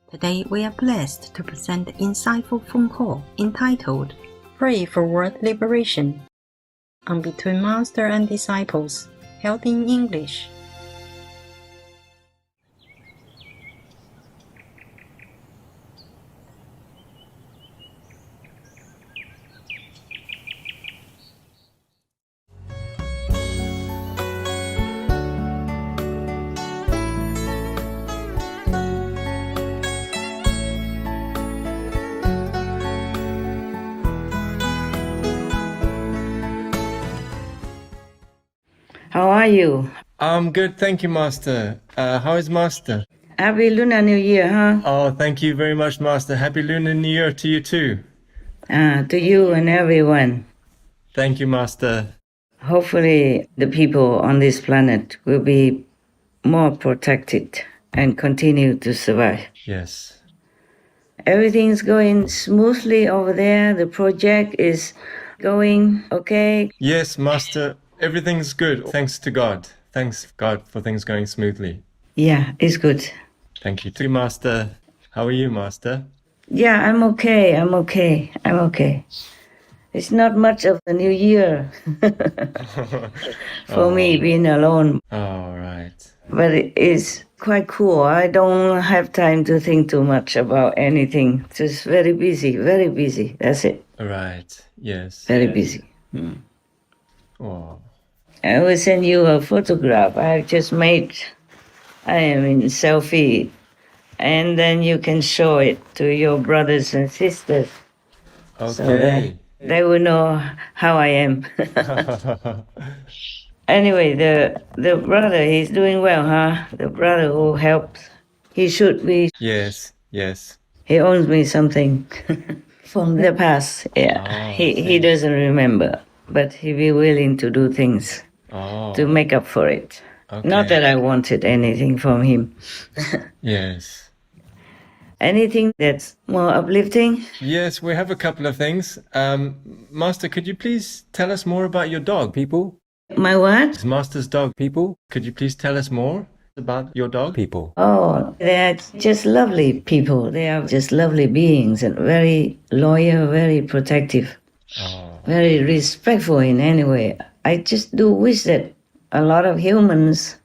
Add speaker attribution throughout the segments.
Speaker 1: Today we are blessed to present an insightful phone call entitled Pray for World Liberation on Between Master and Disciples, held in English.
Speaker 2: How are you?
Speaker 3: I'm good, thank you, Master. How is Master?
Speaker 2: Happy Lunar New Year, huh?
Speaker 3: Oh, thank you very much, Master. Happy Lunar New Year to you too.
Speaker 2: To you and everyone.
Speaker 3: Thank you, Master.
Speaker 2: Hopefully the people on this planet will be more protected and continue to survive.
Speaker 3: Yes.
Speaker 2: Everything's going smoothly over there. The project is going okay.
Speaker 3: Yes, Master. Everything's good. Thanks to God. Thanks, God, for things going smoothly.
Speaker 2: Yeah, it's good.
Speaker 3: Thank you too, Master. How are you, Master?
Speaker 2: Yeah, I'm okay. It's not much of a new year for me being alone.
Speaker 3: All right.
Speaker 2: But it is quite cool. I don't have time to think too much about anything. Just very busy. That's it.
Speaker 3: All right. Yes.
Speaker 2: Very busy.
Speaker 3: Oh.
Speaker 2: I will send you a photograph I just made. I am in selfie. And then you can show it to your brothers and sisters.
Speaker 3: Okay.
Speaker 2: So that they will know how I am. Anyway, the brother, he's doing well, huh? The brother who helps. He should be.
Speaker 3: Yes.
Speaker 2: He owes me something from the past. Yeah,
Speaker 3: Oh,
Speaker 2: he doesn't remember, but he be willing to do things to make up for it.
Speaker 3: Okay.
Speaker 2: Not that I wanted anything from him.
Speaker 3: Yes.
Speaker 2: Anything that's more uplifting?
Speaker 3: Yes, we have a couple of things. Master, could you please tell us more about your dog, people?
Speaker 2: My what?
Speaker 3: Master's dog, people. Could you please tell us more about your dog, people?
Speaker 2: Oh, they are just lovely people. They are just lovely beings and very loyal, very protective, very respectful in any way. I just do wish that a lot of humans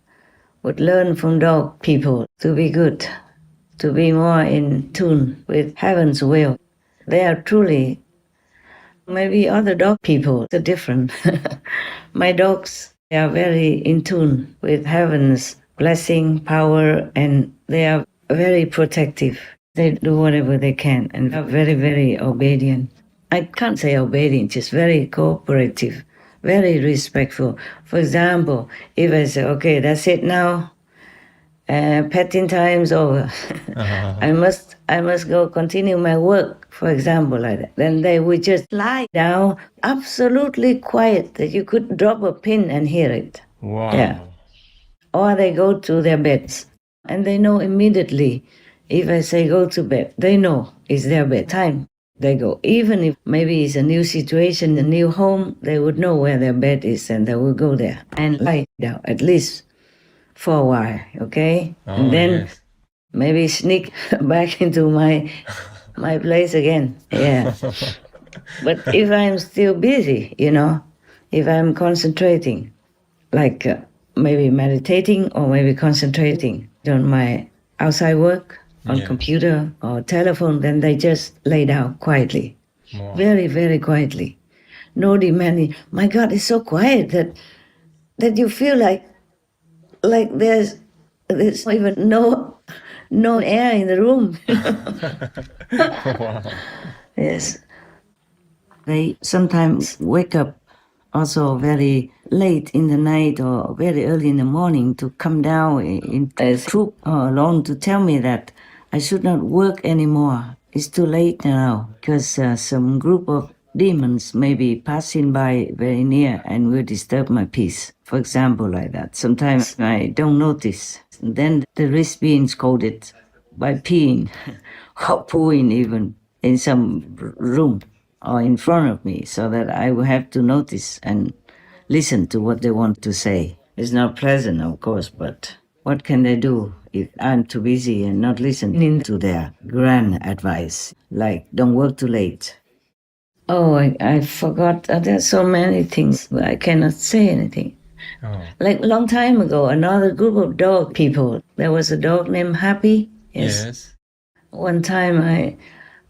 Speaker 2: would learn from dog people to be good, to be more in tune with heaven's will. They are truly, maybe other dog people are different. My dogs, they are very in tune with heaven's blessing, power, and they are very protective. They do whatever they can and are very, very obedient. I can't say obedient, just very cooperative, very respectful. For example, if I say, okay, that's it now, petting time's over. I must go continue my work, for example, like that. Then they would just lie down, absolutely quiet, that you could drop a pin and hear it.
Speaker 3: Wow.
Speaker 2: Yeah. Or they go to their beds, and they know immediately. If I say go to bed, they know it's their bedtime. They go. Even if maybe it's a new situation, a new home, they would know where their bed is, and they will go there and lie down, at least for a while, okay? And then maybe sneak back into my place again. Yeah. But if I'm still busy, if I'm concentrating, like maybe meditating or maybe concentrating on my outside work, on computer or telephone, then they just lay down quietly.
Speaker 3: Wow.
Speaker 2: Very, very quietly. No demanding. My God, it's so quiet that you feel like there's even no air in the room.
Speaker 3: Wow.
Speaker 2: Yes. They sometimes wake up also very late in the night or very early in the morning to come down in a troop or alone to tell me that I should not work anymore. It's too late now because some group of demons may be passing by very near and will disturb my peace. For example, like that. Sometimes I don't notice. Then the risk being scolded by peeing or pooing even in some room or in front of me, so that I will have to notice and listen to what they want to say. It's not pleasant, of course, but What can they do if I'm too busy and not listening to their grand advice, like don't work too late? Oh, I forgot. There's so many things, but I cannot say anything.
Speaker 3: Oh.
Speaker 2: Like a long time ago, another group of dog people, there was a dog named Happy.
Speaker 3: Yes.
Speaker 2: One time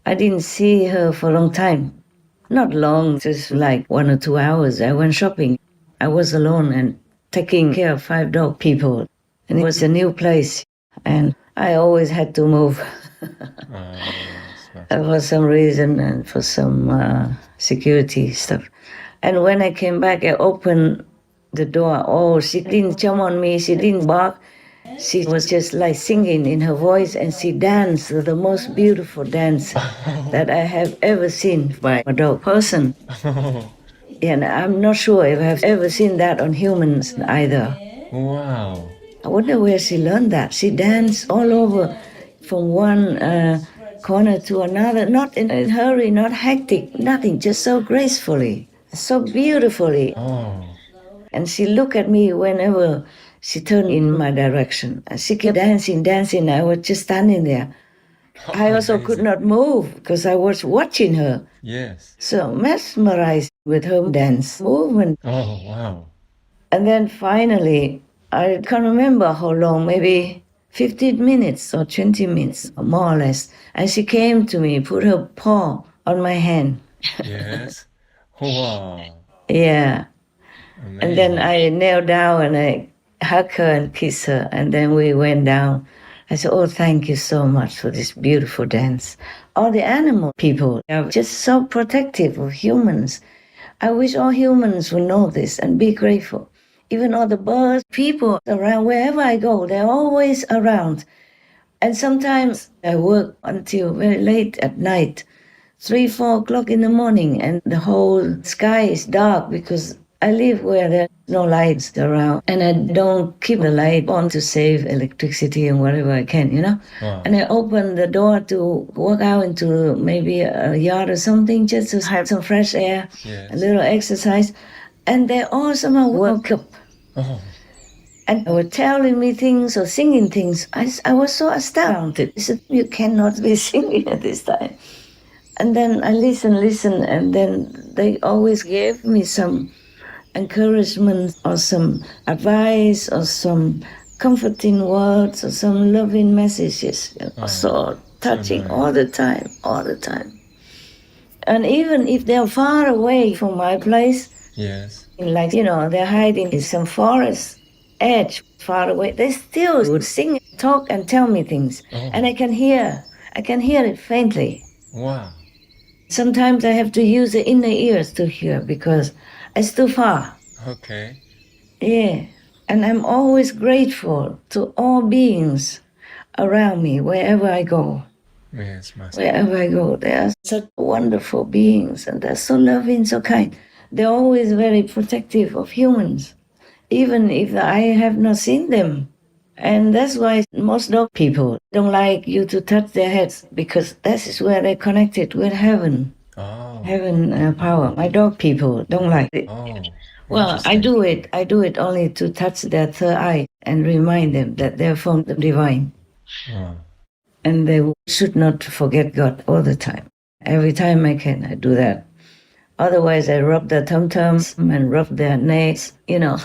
Speaker 2: I didn't see her for a long time. Not long, just like 1 or 2 hours. I went shopping. I was alone and taking care of 5 dog people. And it was a new place. And I always had to move for some reason and for some security stuff. And when I came back, I opened the door. Oh, she didn't jump on me. She didn't bark. She was just like singing in her voice, and she danced the most beautiful dance that I have ever seen by a dog person. And I'm not sure if I've ever seen that on humans either.
Speaker 3: Wow.
Speaker 2: I wonder where she learned that. She danced all over from one corner to another, not in a hurry, not hectic, nothing, just so gracefully, so beautifully.
Speaker 3: Oh.
Speaker 2: And she looked at me whenever she turned in my direction. And she kept dancing, dancing. I was just standing there. I also could not move because I was watching her.
Speaker 3: Yes.
Speaker 2: So mesmerized with her dance movement.
Speaker 3: Oh, wow.
Speaker 2: And then finally, I can't remember how long, maybe 15 minutes or 20 minutes, more or less. And she came to me, put her paw on my hand.
Speaker 3: Yes. Wow.
Speaker 2: Yeah.
Speaker 3: Amazing.
Speaker 2: And then I knelt down and I hugged her and kissed her. And then we went down. I said, oh, thank you so much for this beautiful dance. All the animal people are just so protective of humans. I wish all humans would know this and be grateful. Even all the birds, people around, wherever I go, they're always around. And sometimes I work until very late at night, 3, 4 o'clock in the morning, and the whole sky is dark because I live where there's no lights around, and I don't keep the light on to save electricity and whatever I can, you know?
Speaker 3: Wow.
Speaker 2: And I open the door to walk out into maybe a yard or something just to have some fresh air,
Speaker 3: Yes.
Speaker 2: a little exercise. And they all somehow woke up.
Speaker 3: Oh.
Speaker 2: And they were telling me things or singing things. I was so astounded. I said, you cannot be singing at this time. And then I listen, and then they always gave me some encouragement or some advice or some comforting words or some loving messages. So touching all the time. And even if they're far away from my place,
Speaker 3: Yes.
Speaker 2: like, you know, they're hiding in some forest edge far away, they still would sing, talk, and tell me things.
Speaker 3: Oh.
Speaker 2: And I can hear it faintly.
Speaker 3: Wow.
Speaker 2: Sometimes I have to use the inner ears to hear because it's too far.
Speaker 3: Okay.
Speaker 2: Yeah. And I'm always grateful to all beings around me, wherever I go.
Speaker 3: Yes, Master.
Speaker 2: Wherever I go, they are such wonderful beings and they're so loving, so kind. They're always very protective of humans, even if I have not seen them. And that's why most dog people don't like you to touch their heads, because that is where they're connected with heaven.
Speaker 3: Oh.
Speaker 2: Heaven power. My dog people don't like it.
Speaker 3: Oh.
Speaker 2: Well, I do it only to touch their third eye and remind them that they're from the divine.
Speaker 3: Oh.
Speaker 2: And they should not forget God all the time. Every time I can, I do that. Otherwise, I rub their tum-tums and rub their necks, you know,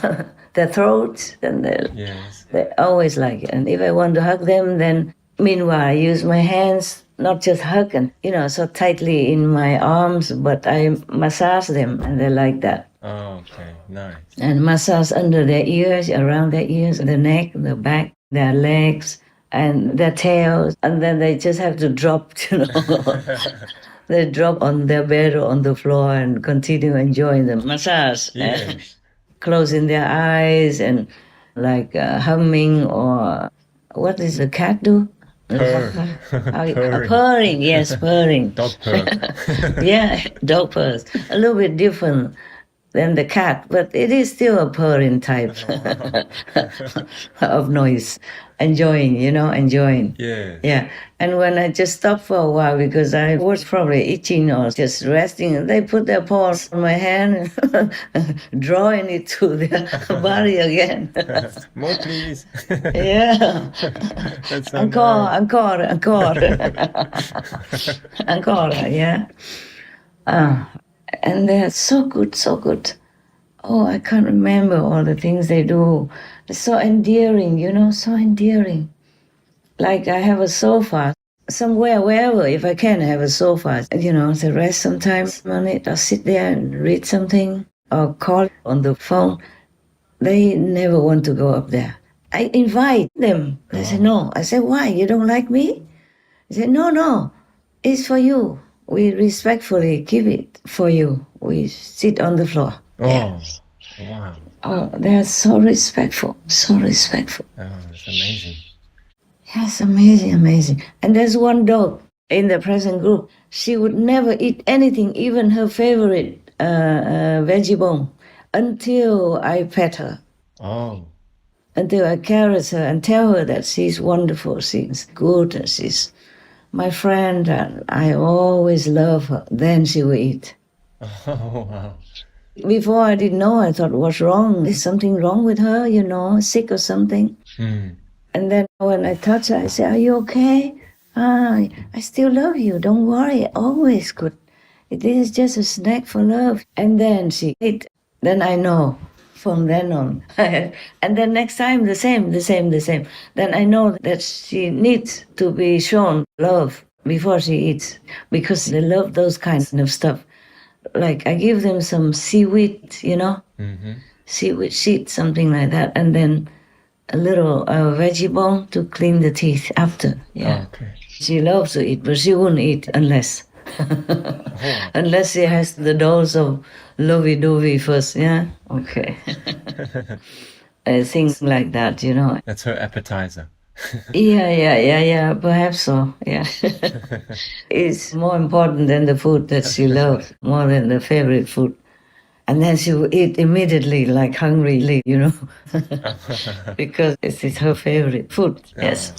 Speaker 2: their throats, and they always like it. And if I want to hug them, then meanwhile, I use my hands, not just hug and, you know, so tightly in my arms, but I massage them, and they like that.
Speaker 3: Oh, okay. Nice.
Speaker 2: And massage under their ears, around their ears, the neck, the back, their legs, and their tails. And then they just have to drop, you know. They drop on their bed or on the floor and continue enjoying the massage.
Speaker 3: Yes.
Speaker 2: Closing their eyes and like humming, or what does the cat do?
Speaker 3: Purr.
Speaker 2: Purring, yes, purring.
Speaker 3: Dog purr.
Speaker 2: Yeah, dog purrs. A little bit different. than the cat, but it is still a purring type of noise. Enjoying.
Speaker 3: Yeah.
Speaker 2: Yeah. And when I just stopped for a while because I was probably itching or just resting, they put their paws on my hand, drawing it to their body again.
Speaker 3: More, please.
Speaker 2: Yeah.
Speaker 3: That's so
Speaker 2: Encore,
Speaker 3: nice.
Speaker 2: encore, encore. Encore, yeah. And they're so good, so good. Oh, I can't remember all the things they do. They're so endearing, so endearing. Like I have a sofa somewhere, wherever, if I can have a sofa, to rest sometimes on it, I'll sit there and read something or call on the phone. They never want to go up there. I invite them. They say, no. I say, why? You don't like me? They say, no, it's for you. We respectfully give it for you. We sit on the floor.
Speaker 3: Oh,
Speaker 2: Yeah.
Speaker 3: wow.
Speaker 2: Oh, they're so respectful, so respectful.
Speaker 3: Oh, that's amazing.
Speaker 2: Yes, amazing. And there's one dog in the present group. She would never eat anything, even her favorite veggie bone, until I pet her.
Speaker 3: Oh,
Speaker 2: Until I caress her and tell her that she's wonderful, she's good, and she's my friend, and I always love her. Then she will eat.
Speaker 3: oh, wow.
Speaker 2: Before I didn't know, I thought, what's wrong? Is something wrong with her, sick or something? And then when I touch her, I say, are you okay? I still love you. Don't worry. Always good. It is just a snack for love. And then she ate. Then I know from then on. And then next time, the same. Then I know that she needs to be shown love before she eats, because they love those kinds of stuff. Like I give them some seaweed,
Speaker 3: Mm-hmm.
Speaker 2: seaweed sheet, something like that. And then a little veggie bone to clean the teeth after. Yeah.
Speaker 3: Oh, okay.
Speaker 2: She loves to eat, but she won't eat unless unless she has the dose of lovey-dovey first. Yeah. Okay. Things like that,
Speaker 3: That's her appetizer.
Speaker 2: Yeah. Perhaps so. Yeah. It's more important than the food that she loves, more than the favorite food. And then she will eat immediately, like hungrily, because it is her favorite food. Yes.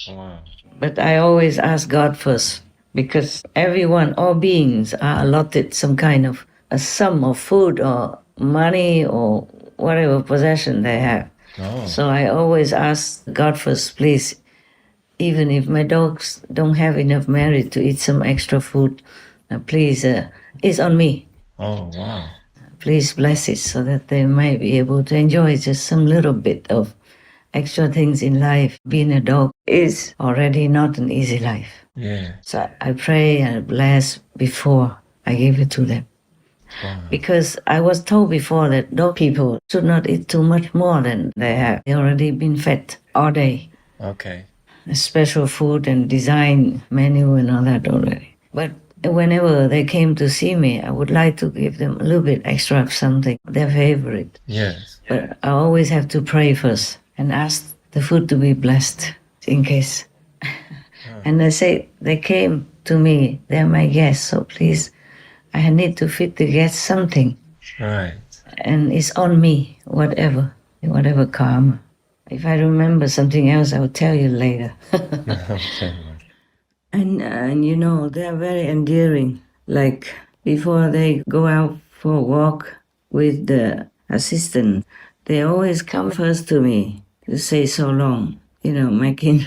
Speaker 3: Oh, wow.
Speaker 2: But I always ask God first, because everyone, all beings are allotted some kind of a sum of food or money or whatever possession they have.
Speaker 3: Oh.
Speaker 2: So I always ask God first, please, even if my dogs don't have enough merit to eat some extra food, please, it's on me.
Speaker 3: Oh, wow.
Speaker 2: Please bless it so that they might be able to enjoy just some little bit of extra things in life. Being a dog is already not an easy life.
Speaker 3: Yeah.
Speaker 2: So I pray and bless before I give it to them.
Speaker 3: Wow.
Speaker 2: Because I was told before that dog people should not eat too much more than they have. They already been fed all day.
Speaker 3: Okay.
Speaker 2: Special food and design menu and all that already. But whenever they came to see me, I would like to give them a little bit extra of something, their favorite.
Speaker 3: Yes.
Speaker 2: But I always have to pray first and ask the food to be blessed in case. And I say, they came to me, they're my guests, so please, I need to feed the guests something.
Speaker 3: Right.
Speaker 2: And it's on me, whatever karma. If I remember something else, I will tell you later.
Speaker 3: Okay.
Speaker 2: And they're very endearing. Like before they go out for a walk with the assistant, they always come first to me to say so long, making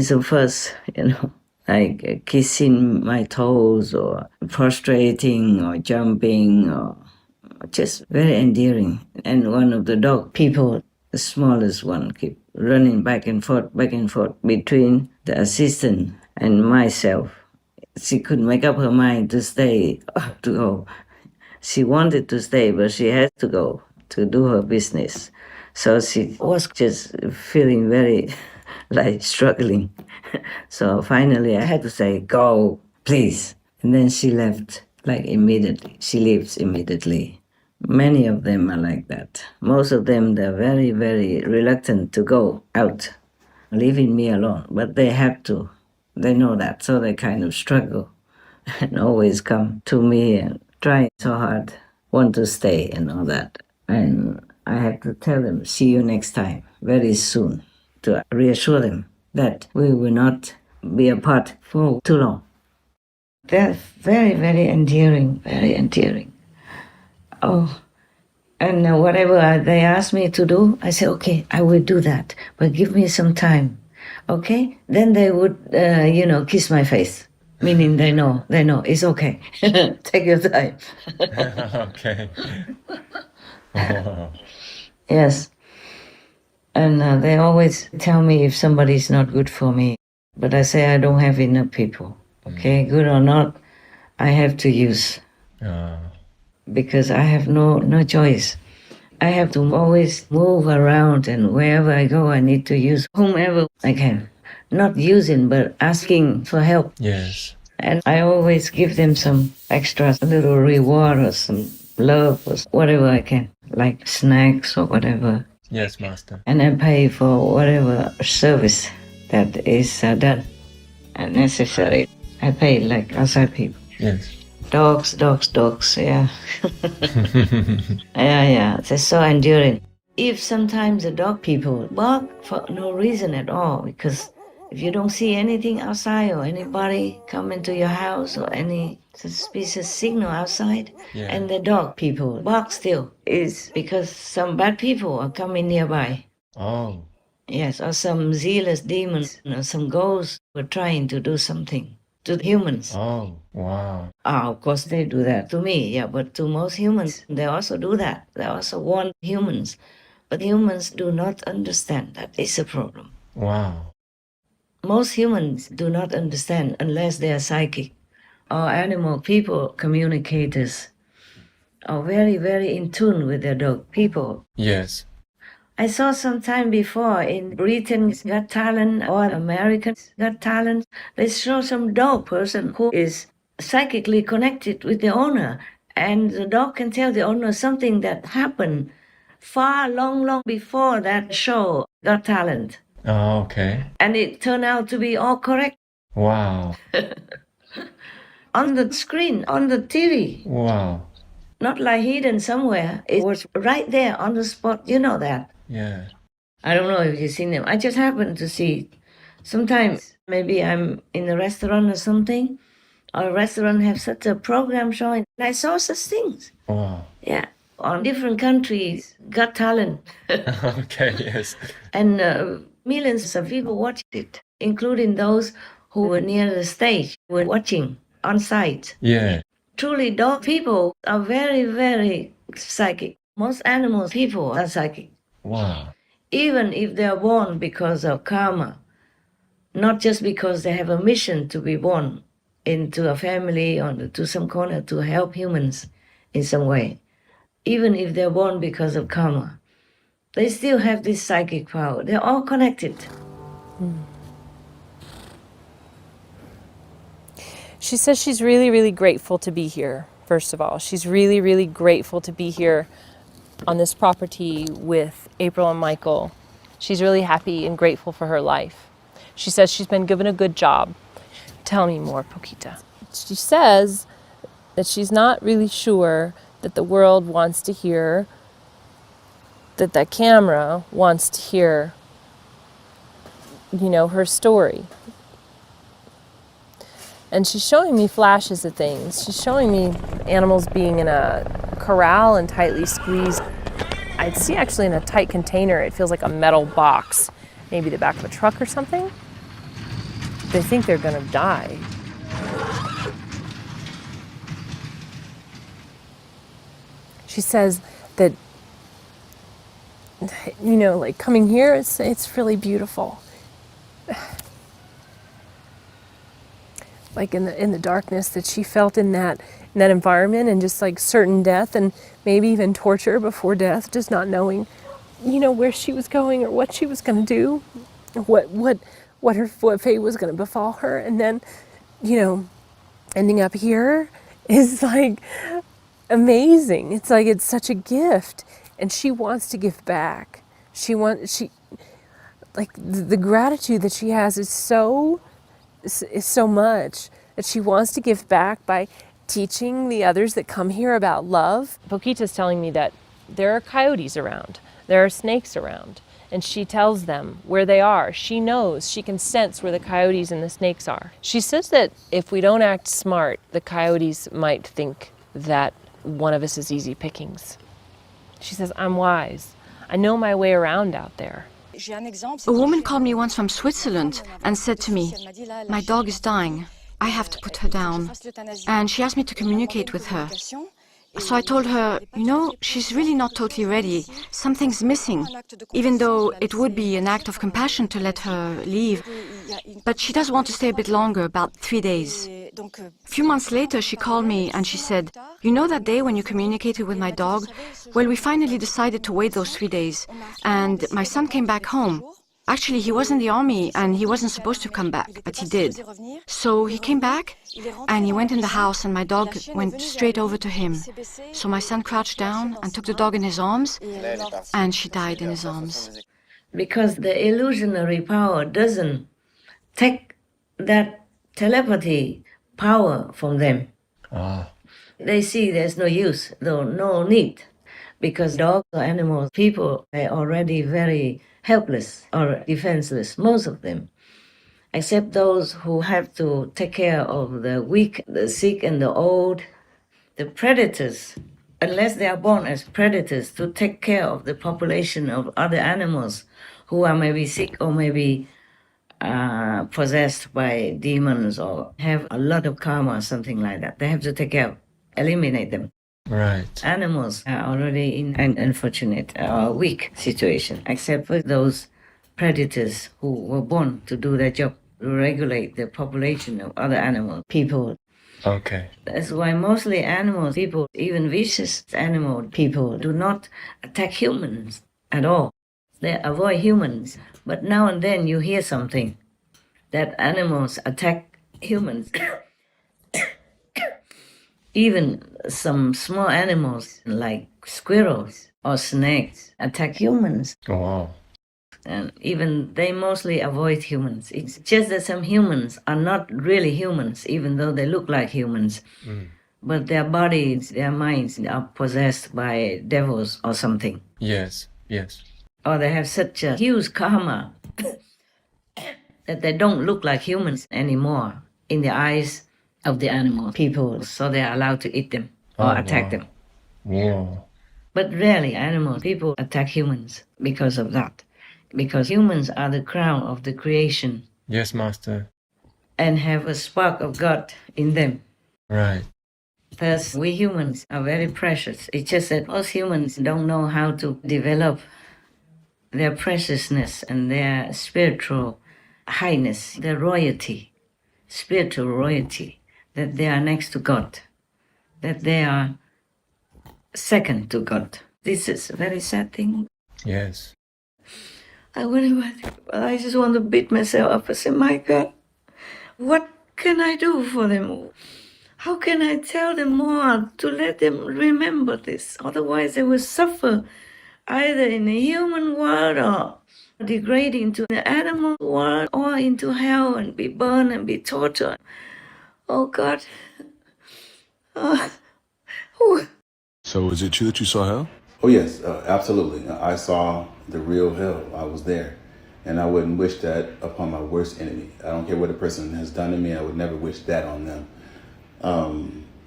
Speaker 2: some fuss, like kissing my toes or prostrating or jumping or just very endearing. And one of the dog people, the smallest one, keep running back and forth between the assistant and myself. She couldn't make up her mind to stay or to go. She wanted to stay, but she had to go to do her business. So she was just feeling very like struggling. So finally I had to say, go, please. And then she left like immediately. She leaves immediately. Many of them are like that. Most of them, they're very, very reluctant to go out, leaving me alone. But they have to. They know that, so they kind of struggle and always come to me and try so hard want to stay and all that. And I have to tell them, see you next time, very soon, to reassure them that we will not be apart for too long. They're very, very endearing, very endearing. Oh, and whatever they ask me to do, I say, okay, I will do that, but give me some time, okay? Then they would, kiss my face, meaning they know, it's okay. Take your time.
Speaker 3: Okay. Oh.
Speaker 2: Yes. And they always tell me if somebody's not good for me. But I say I don't have enough people. Okay, good or not, I have to use. Because I have no choice. I have to always move around, and wherever I go, I need to use whomever I can. Not using, but asking for help.
Speaker 3: Yes.
Speaker 2: And I always give them some extra little reward or some love or whatever I can, like snacks or whatever.
Speaker 3: Yes, Master.
Speaker 2: And I pay for whatever service that is done and necessary. I pay like outside people.
Speaker 3: Yes.
Speaker 2: Dogs, yeah. Yeah, they're so enduring. If sometimes the dog people bark for no reason at all, because if you don't see anything outside or anybody come into your house or any suspicious signal outside, and the dog people bark still, is because some bad people are coming nearby.
Speaker 3: Oh.
Speaker 2: Yes, or some zealous demons or some ghosts were trying to do something to humans.
Speaker 3: Oh, wow.
Speaker 2: Of course they do that to me, yeah, but to most humans, they also do that. They also warn humans. But humans do not understand that it's a problem.
Speaker 3: Wow.
Speaker 2: Most humans do not understand unless they are psychic. Or animal people, communicators, are very, very in tune with their dog people.
Speaker 3: Yes.
Speaker 2: I saw some time before in Britain's Got Talent or American's Got Talent, they show some dog person who is psychically connected with the owner, and the dog can tell the owner something that happened far long before that show Got Talent.
Speaker 3: Oh, okay.
Speaker 2: And it turned out to be all correct.
Speaker 3: Wow.
Speaker 2: On the screen, on the TV.
Speaker 3: Wow.
Speaker 2: Not like hidden somewhere. It was right there on the spot. You know that.
Speaker 3: Yeah.
Speaker 2: I don't know if you've seen them. I just happened to see it. Sometimes maybe I'm in a restaurant or something, or a restaurant have such a program showing. I saw such things.
Speaker 3: Wow.
Speaker 2: Yeah. On different countries, Got Talent.
Speaker 3: Okay, yes.
Speaker 2: And millions of people watched it, including those who were near the stage, were watching on site.
Speaker 3: Yeah.
Speaker 2: Truly, dog people are very, very psychic. Most animals people are psychic.
Speaker 3: Wow.
Speaker 2: Even if they are born because of karma, not just because they have a mission to be born into a family or to some corner to help humans in some way. Even if they're born because of karma, they still have this psychic power. They're all connected.
Speaker 4: She says she's really, really grateful to be here, first of all. She's really, really grateful to be here on this property with April and Michael. She's really happy and grateful for her life. She says she's been given a good job. Tell me more, Poquita. She says that she's not really sure that the world wants to hear, that the camera wants to hear, her story. And she's showing me flashes of things. She's showing me animals being in a corral and tightly squeezed. I'd see actually in a tight container, it feels like a metal box, maybe the back of a truck or something. They think they're gonna die. She says that, like coming here, it's really beautiful. Like in the darkness that she felt in that environment, and just like certain death and maybe even torture before death, just not knowing, where she was going or what she was going to do, what fate was going to befall her, and then, ending up here is like amazing. It's like it's such a gift, and she wants to give back. The gratitude that she has is so much that she wants to give back by teaching the others that come here about love. Poquita's telling me that there are coyotes around, there are snakes around, and she tells them where they are. She knows, she can sense where the coyotes and the snakes are. She says that if we don't act smart, the coyotes might think that one of us is easy pickings. She says, I'm wise. I know my way around out there.
Speaker 5: A woman called me once from Switzerland and said to me, my dog is dying. I have to put her down. And she asked me to communicate with her. So I told her, you know, she's really not totally ready. Something's missing, even though it would be an act of compassion to let her leave. But she does want to stay a bit longer, about 3 days. A few months later, she called me and she said, you know that day when you communicated with my dog? Well, we finally decided to wait those 3 days. And my son came back home. Actually, he was in the army and he wasn't supposed to come back, but he did. So he came back and he went in the house and my dog went straight over to him. So my son crouched down and took the dog in his arms and she died in his arms.
Speaker 2: Because the illusionary power doesn't take that telepathy power from them. They see there's no use, though no need. Because dogs or animals, people, they're already very helpless or defenseless, most of them, except those who have to take care of the weak, the sick, and the old. The predators, unless they are born as predators to take care of the population of other animals who are maybe sick or maybe possessed by demons or have a lot of karma or something like that, they have to take care of, eliminate them.
Speaker 3: Right.
Speaker 2: Animals are already in an unfortunate or weak situation, except for those predators who were born to do their job, to regulate the population of other animal people.
Speaker 3: Okay.
Speaker 2: That's why mostly animal people, even vicious animal people, do not attack humans at all. They avoid humans. But now and then you hear something that animals attack humans. Even some small animals like squirrels or snakes attack humans.
Speaker 3: Oh, wow.
Speaker 2: And even they mostly avoid humans. It's just that some humans are not really humans, even though they look like humans. But their bodies, their minds are possessed by devils or something.
Speaker 3: Yes, yes.
Speaker 2: Or they have such a huge karma that they don't look like humans anymore in the eyes of the animal people, so they are allowed to eat them or attack them.
Speaker 3: Wow.
Speaker 2: But rarely animal people attack humans because of that. Because humans are the crown of the creation.
Speaker 3: Yes, Master.
Speaker 2: And have a spark of God in them.
Speaker 3: Right.
Speaker 2: Thus, we humans are very precious. It's just that most humans don't know how to develop their preciousness and their spiritual highness, their royalty, spiritual royalty. That they are next to God, that they are second to God. This is a very sad thing.
Speaker 3: Yes.
Speaker 2: I just want to beat myself up and say, my God, what can I do for them? How can I tell them more to let them remember this? Otherwise they will suffer either in the human world or degrade into the animal world or into hell and be burned and be tortured. Oh, God.
Speaker 6: So is it true that you saw hell?
Speaker 7: Oh, yes, absolutely. I saw the real hell. I was there. And I wouldn't wish that upon my worst enemy. I don't care what a person has done to me. I would never wish that on them.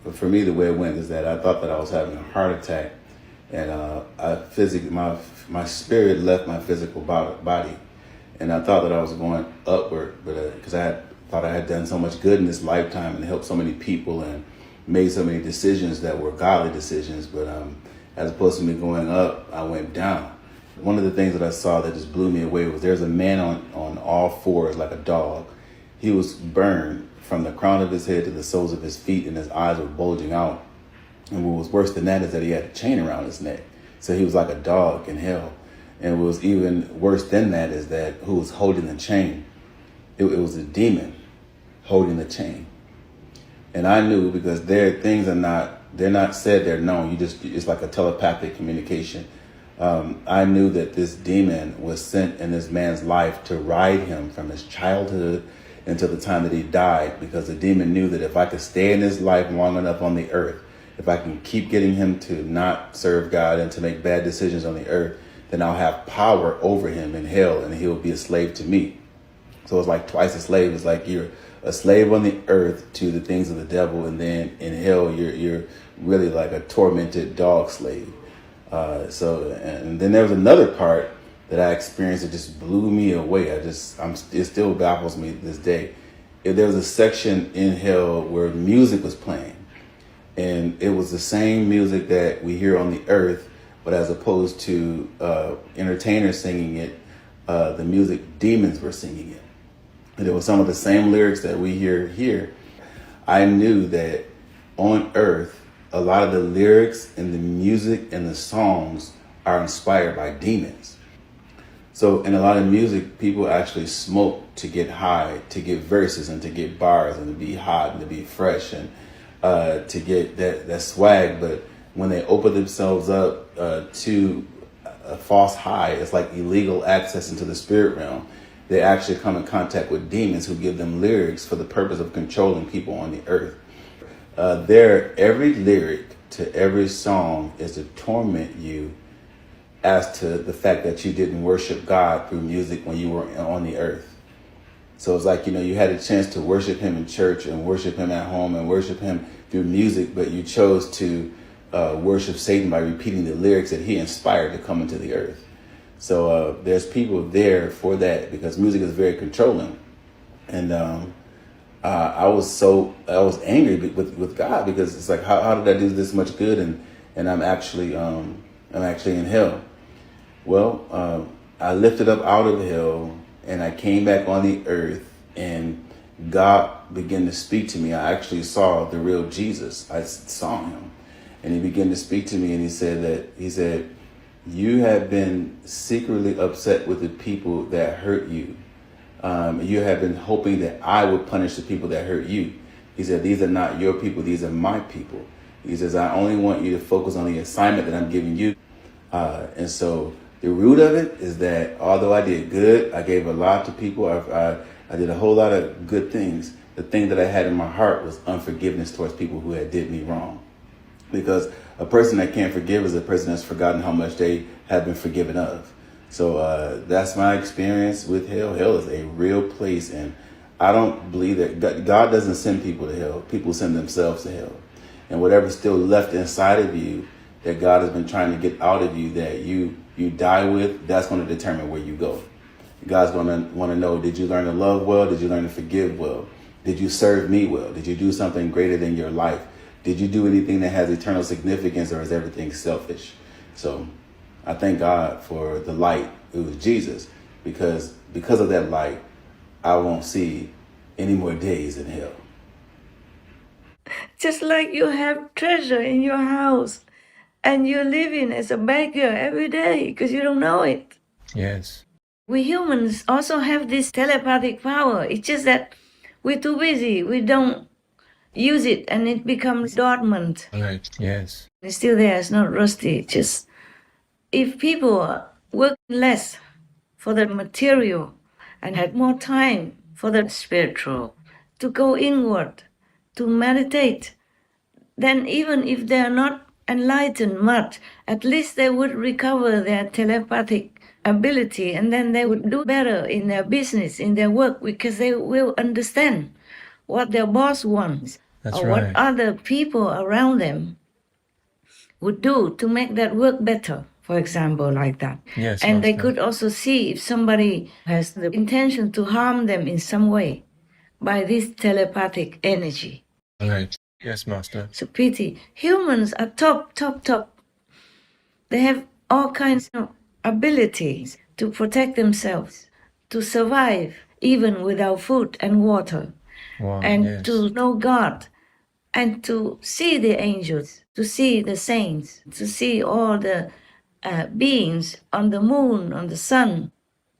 Speaker 7: But for me, the way it went is that I thought that I was having a heart attack. And my spirit left my physical body. And I thought that I was going upward, but because I thought I had done so much good in this lifetime and helped so many people and made so many decisions that were godly decisions. But as opposed to me going up, I went down. One of the things that I saw that just blew me away was there's a man on all fours like a dog. He was burned from the crown of his head to the soles of his feet, and his eyes were bulging out. And what was worse than that is that he had a chain around his neck. So he was like a dog in hell. And what was even worse than that is that who was holding the chain? It was a demon holding the chain. And I knew, because they're not said, they're known. It's like a telepathic communication. I knew that this demon was sent in this man's life to ride him from his childhood until the time that he died, because the demon knew that if I could stay in his life long enough on the earth, if I can keep getting him to not serve God and to make bad decisions on the earth, then I'll have power over him in hell and he'll be a slave to me. So it's like twice a slave. It's like you're a slave on the earth to the things of the devil, and then in hell you're really like a tormented dog slave. And then there was another part that I experienced that just blew me away. It still baffles me to this day. There was a section in hell where music was playing, and it was the same music that we hear on the earth, but as opposed to entertainers singing it, the music demons were singing it. And it was some of the same lyrics that we hear here. I knew that on earth, a lot of the lyrics and the music and the songs are inspired by demons. So in a lot of music, people actually smoke to get high, to get verses and to get bars and to be hot and to be fresh and to get that swag. But when they open themselves up to a false high, it's like illegal access into the spirit realm. They actually come in contact with demons who give them lyrics for the purpose of controlling people on the earth. Every lyric to every song is to torment you as to the fact that you didn't worship God through music when you were on the earth. So it's like, you had a chance to worship him in church and worship him at home and worship him through music, but you chose to worship Satan by repeating the lyrics that he inspired to come into the earth. So there's people there for that, because music is very controlling. And I was angry with God, because it's like, how did I do this much good and I'm actually in hell? Well, I lifted up out of hell and I came back on the earth, and God began to speak to me. I actually saw the real Jesus. I saw him, and he began to speak to me, and he said, you have been secretly upset with the people that hurt you. You have been hoping that I would punish the people that hurt you. He said, these are not your people, these are my people. He says, I only want you to focus on the assignment that I'm giving you. And so the root of it is that although I did good, I gave a lot to people, I did a whole lot of good things. The thing that I had in my heart was unforgiveness towards people who had did me wrong. Because a person that can't forgive is a person that's forgotten how much they have been forgiven of. So that's my experience with hell. Hell is a real place, and I don't believe that God doesn't send people to hell. People send themselves to hell. And whatever's still left inside of you that God has been trying to get out of you, that you die with, that's going to determine where you go. God's going to want to know, did you learn to love well? Did you learn to forgive well? Did you serve me well? Did you do something greater than your life? Did you do anything that has eternal significance, or is everything selfish? So I thank God for the light. It was Jesus, because of that light, I won't see any more days in hell.
Speaker 2: Just like you have treasure in your house and you're living as a beggar every day because you don't know it.
Speaker 3: Yes.
Speaker 2: We humans also have this telepathic power. It's just that we're too busy. We don't use it, and it becomes dormant.
Speaker 3: Right. Yes.
Speaker 2: It's still there. It's not rusty. Just if people work less for the material and had more time for the spiritual, to go inward, to meditate, then even if they're not enlightened much, at least they would recover their telepathic ability, and then they would do better in their business, in their work, because they will understand what their boss wants.
Speaker 3: That's
Speaker 2: or
Speaker 3: right.
Speaker 2: what other people around them would do to make that work better, for example, like that.
Speaker 3: Yes,
Speaker 2: and they
Speaker 3: Master.
Speaker 2: could also see if somebody has the intention to harm them in some way by this telepathic energy.
Speaker 3: Right. Yes, Master.
Speaker 2: So pity. Humans are top. They have all kinds of abilities to protect themselves, to survive even without food and water,
Speaker 3: Wow.
Speaker 2: and
Speaker 3: yes.
Speaker 2: to know God, and to see the angels, to see the saints, to see all the beings on the moon, on the sun,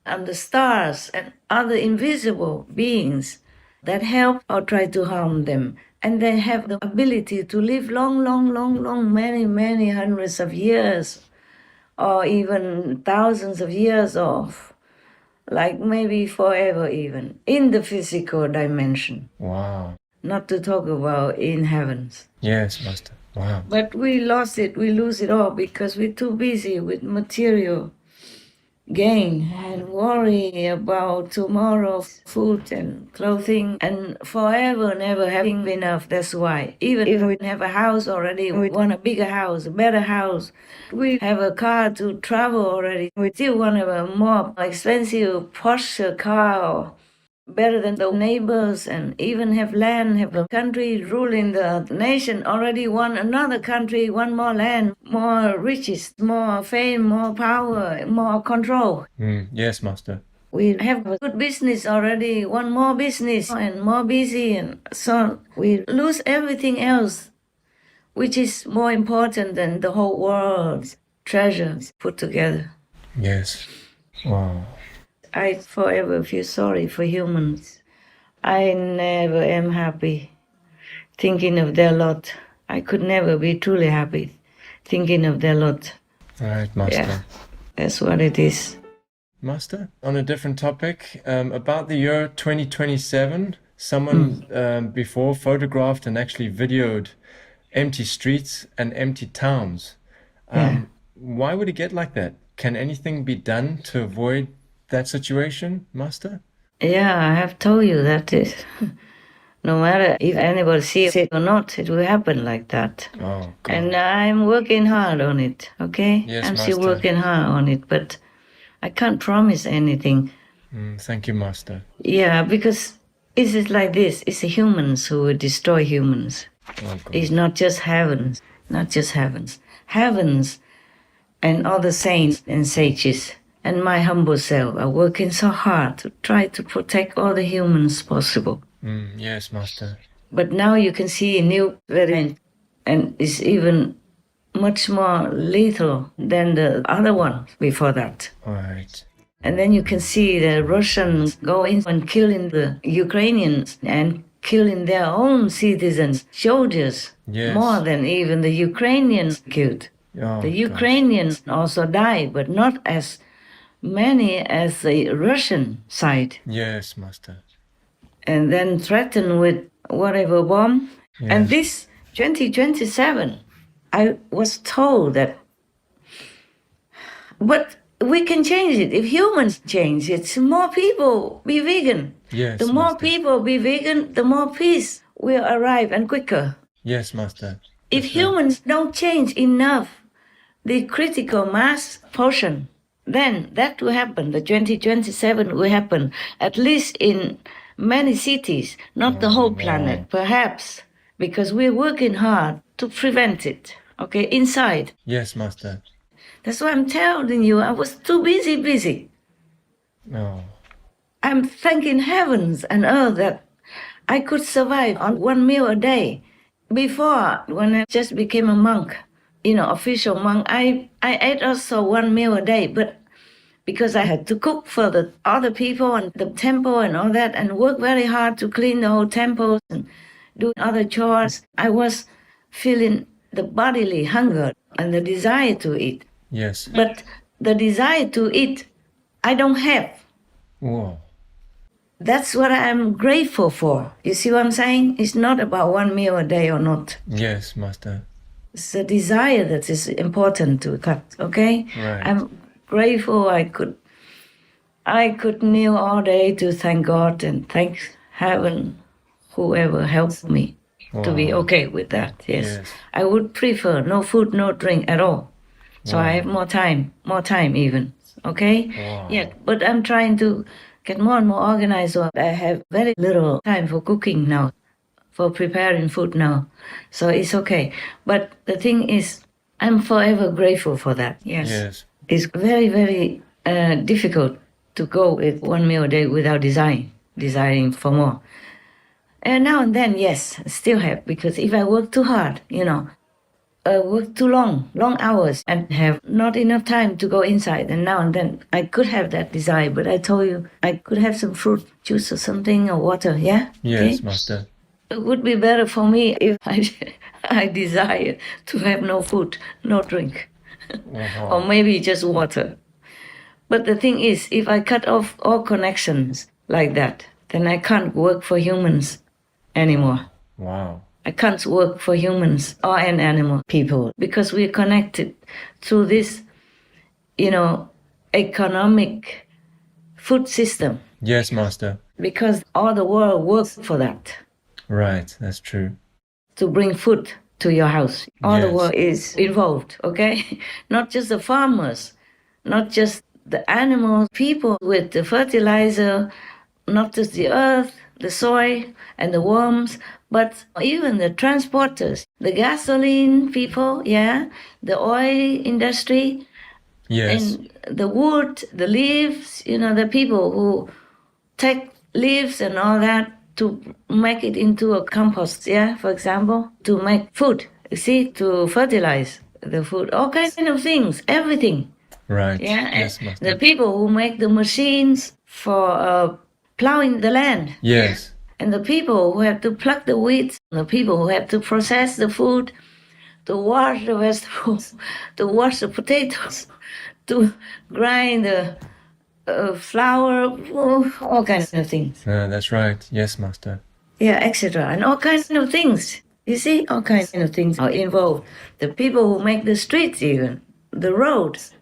Speaker 2: on the stars, and other invisible beings that help or try to harm them. And they have the ability to live long, many hundreds of years, or even thousands of years, of like maybe forever even, in the physical dimension.
Speaker 3: Wow.
Speaker 2: Not to talk about in heavens.
Speaker 3: Yes, Master. Wow.
Speaker 2: But we lost it, we lose it all because we're too busy with material gain and worry about tomorrow's food and clothing and forever never having enough. That's why even if we have a house already, we want a bigger house, a better house. We have a car to travel already. We still want to have a more expensive Porsche car or better than the neighbors, and even have land, have a country ruling the nation, already want another country, want more land, more riches, more fame, more power, more control.
Speaker 3: Yes, Master.
Speaker 2: We have a good business already, want more business and more busy, and so we lose everything else, which is more important than the whole world's treasures put together.
Speaker 3: Yes. Wow.
Speaker 2: I forever feel sorry for humans. I never am happy thinking of their lot. I could never be truly happy thinking of their lot.
Speaker 3: Right, Master.
Speaker 2: Yeah, that's what it is.
Speaker 3: Master, on a different topic, about the year 2027, someone before photographed and actually videoed empty streets and empty towns. Why would it get like that? Can anything be done to avoid that situation, Master?
Speaker 2: Yeah, I have told you that is. No matter if anybody sees it or not, it will happen like that.
Speaker 3: Oh, God.
Speaker 2: And I'm working hard on it, okay?
Speaker 3: Yes,
Speaker 2: I'm still
Speaker 3: Master.
Speaker 2: working hard on it, but I can't promise anything.
Speaker 3: Thank you, Master.
Speaker 2: Yeah, because it's just like this. It's the humans who will destroy humans.
Speaker 3: Oh, God.
Speaker 2: It's not just heavens, not just heavens. Heavens and all the saints and sages and my humble self are working so hard to try to protect all the humans possible.
Speaker 3: Yes, Master.
Speaker 2: But now you can see a new variant, and it's even much more lethal than the other one before that.
Speaker 3: All right.
Speaker 2: And then you can see the Russians go in and killing the Ukrainians and killing their own citizens, soldiers,
Speaker 3: Yes.
Speaker 2: more than even the Ukrainians killed.
Speaker 3: Oh,
Speaker 2: The
Speaker 3: gosh.
Speaker 2: Ukrainians also died, but not as many as the Russian side.
Speaker 3: Yes, Master.
Speaker 2: And then threatened with whatever bomb.
Speaker 3: Yes.
Speaker 2: And this 2027, I was told that, but we can change it. If humans change it, more people be vegan.
Speaker 3: Yes,
Speaker 2: The more
Speaker 3: Master.
Speaker 2: people be vegan, the more peace will arrive and quicker.
Speaker 3: Yes, Master.
Speaker 2: If
Speaker 3: That's right.
Speaker 2: humans don't change enough the critical mass portion, then that will happen. The 2027 will happen, at least in many cities, not the whole planet, perhaps, because we're working hard to prevent it, okay, inside.
Speaker 3: Yes, Master.
Speaker 2: That's why I'm telling you, I was too busy.
Speaker 3: No.
Speaker 2: I'm thanking heavens and earth that I could survive on 1 meal a day. Before, when I just became a monk, official monk, I ate also 1 meal a day, but because I had to cook for the other people and the temple and all that, and work very hard to clean the whole temple and do other chores, I was feeling the bodily hunger and the desire to eat.
Speaker 3: Yes.
Speaker 2: But the desire to eat, I don't have.
Speaker 3: Whoa.
Speaker 2: That's what I'm grateful for. You see what I'm saying? It's not about 1 meal a day or not.
Speaker 3: Yes, Master.
Speaker 2: It's the desire that is important to cut, okay?
Speaker 3: Right.
Speaker 2: I'm grateful I could kneel all day to thank God and thank heaven, whoever helped me to be
Speaker 3: Wow.
Speaker 2: okay with that, yes.
Speaker 3: Yes.
Speaker 2: I would prefer no food, no drink at all. So I
Speaker 3: Wow.
Speaker 2: have more time even, okay?
Speaker 3: Wow.
Speaker 2: Yeah, but I'm trying to get more and more organized, so I have very little time for cooking now, for preparing food now. So it's okay. But the thing is, I'm forever grateful for that, yes.
Speaker 3: Yes.
Speaker 2: It's very, very difficult to go with 1 meal a day without desiring for more. And now and then, yes, I still have, because if I work too hard, work too long hours, and have not enough time to go inside, and now and then I could have that desire, but I told you I could have some fruit juice or something, or water, yeah?
Speaker 3: Yes,
Speaker 2: Okay?
Speaker 3: Master.
Speaker 2: It would be better for me if I desire to have no food, no drink.
Speaker 3: Wow.
Speaker 2: Or maybe just water. But the thing is, if I cut off all connections like that, then I can't work for humans anymore.
Speaker 3: Wow.
Speaker 2: I can't work for humans or an animal people because we're connected through this, economic food system.
Speaker 3: Yes, Master.
Speaker 2: Because all the world works for that.
Speaker 3: Right, that's true.
Speaker 2: To bring food to your house. All the
Speaker 3: Yes.
Speaker 2: world is involved, okay? Not just the farmers, not just the animals, people with the fertilizer, not just the earth, the soil, and the worms, but even the transporters, the gasoline people, the oil industry,
Speaker 3: Yes.
Speaker 2: and the wood, the leaves, the people who take leaves and all that to make it into a compost, for example, to make food, to fertilize the food, all kinds of things, everything.
Speaker 3: Right.
Speaker 2: Yeah,
Speaker 3: Yes,
Speaker 2: and
Speaker 3: Master.
Speaker 2: the people who make the machines for plowing the land.
Speaker 3: Yes.
Speaker 2: And the people who have to pluck the weeds, the people who have to process the food, to wash the vegetables, to wash the potatoes, to grind the flour, all kinds of things.
Speaker 3: That's right. Yes, Master.
Speaker 2: Yeah, etc. And all kinds of things. You see, all kinds of things are involved. The people who make the streets even, the roads,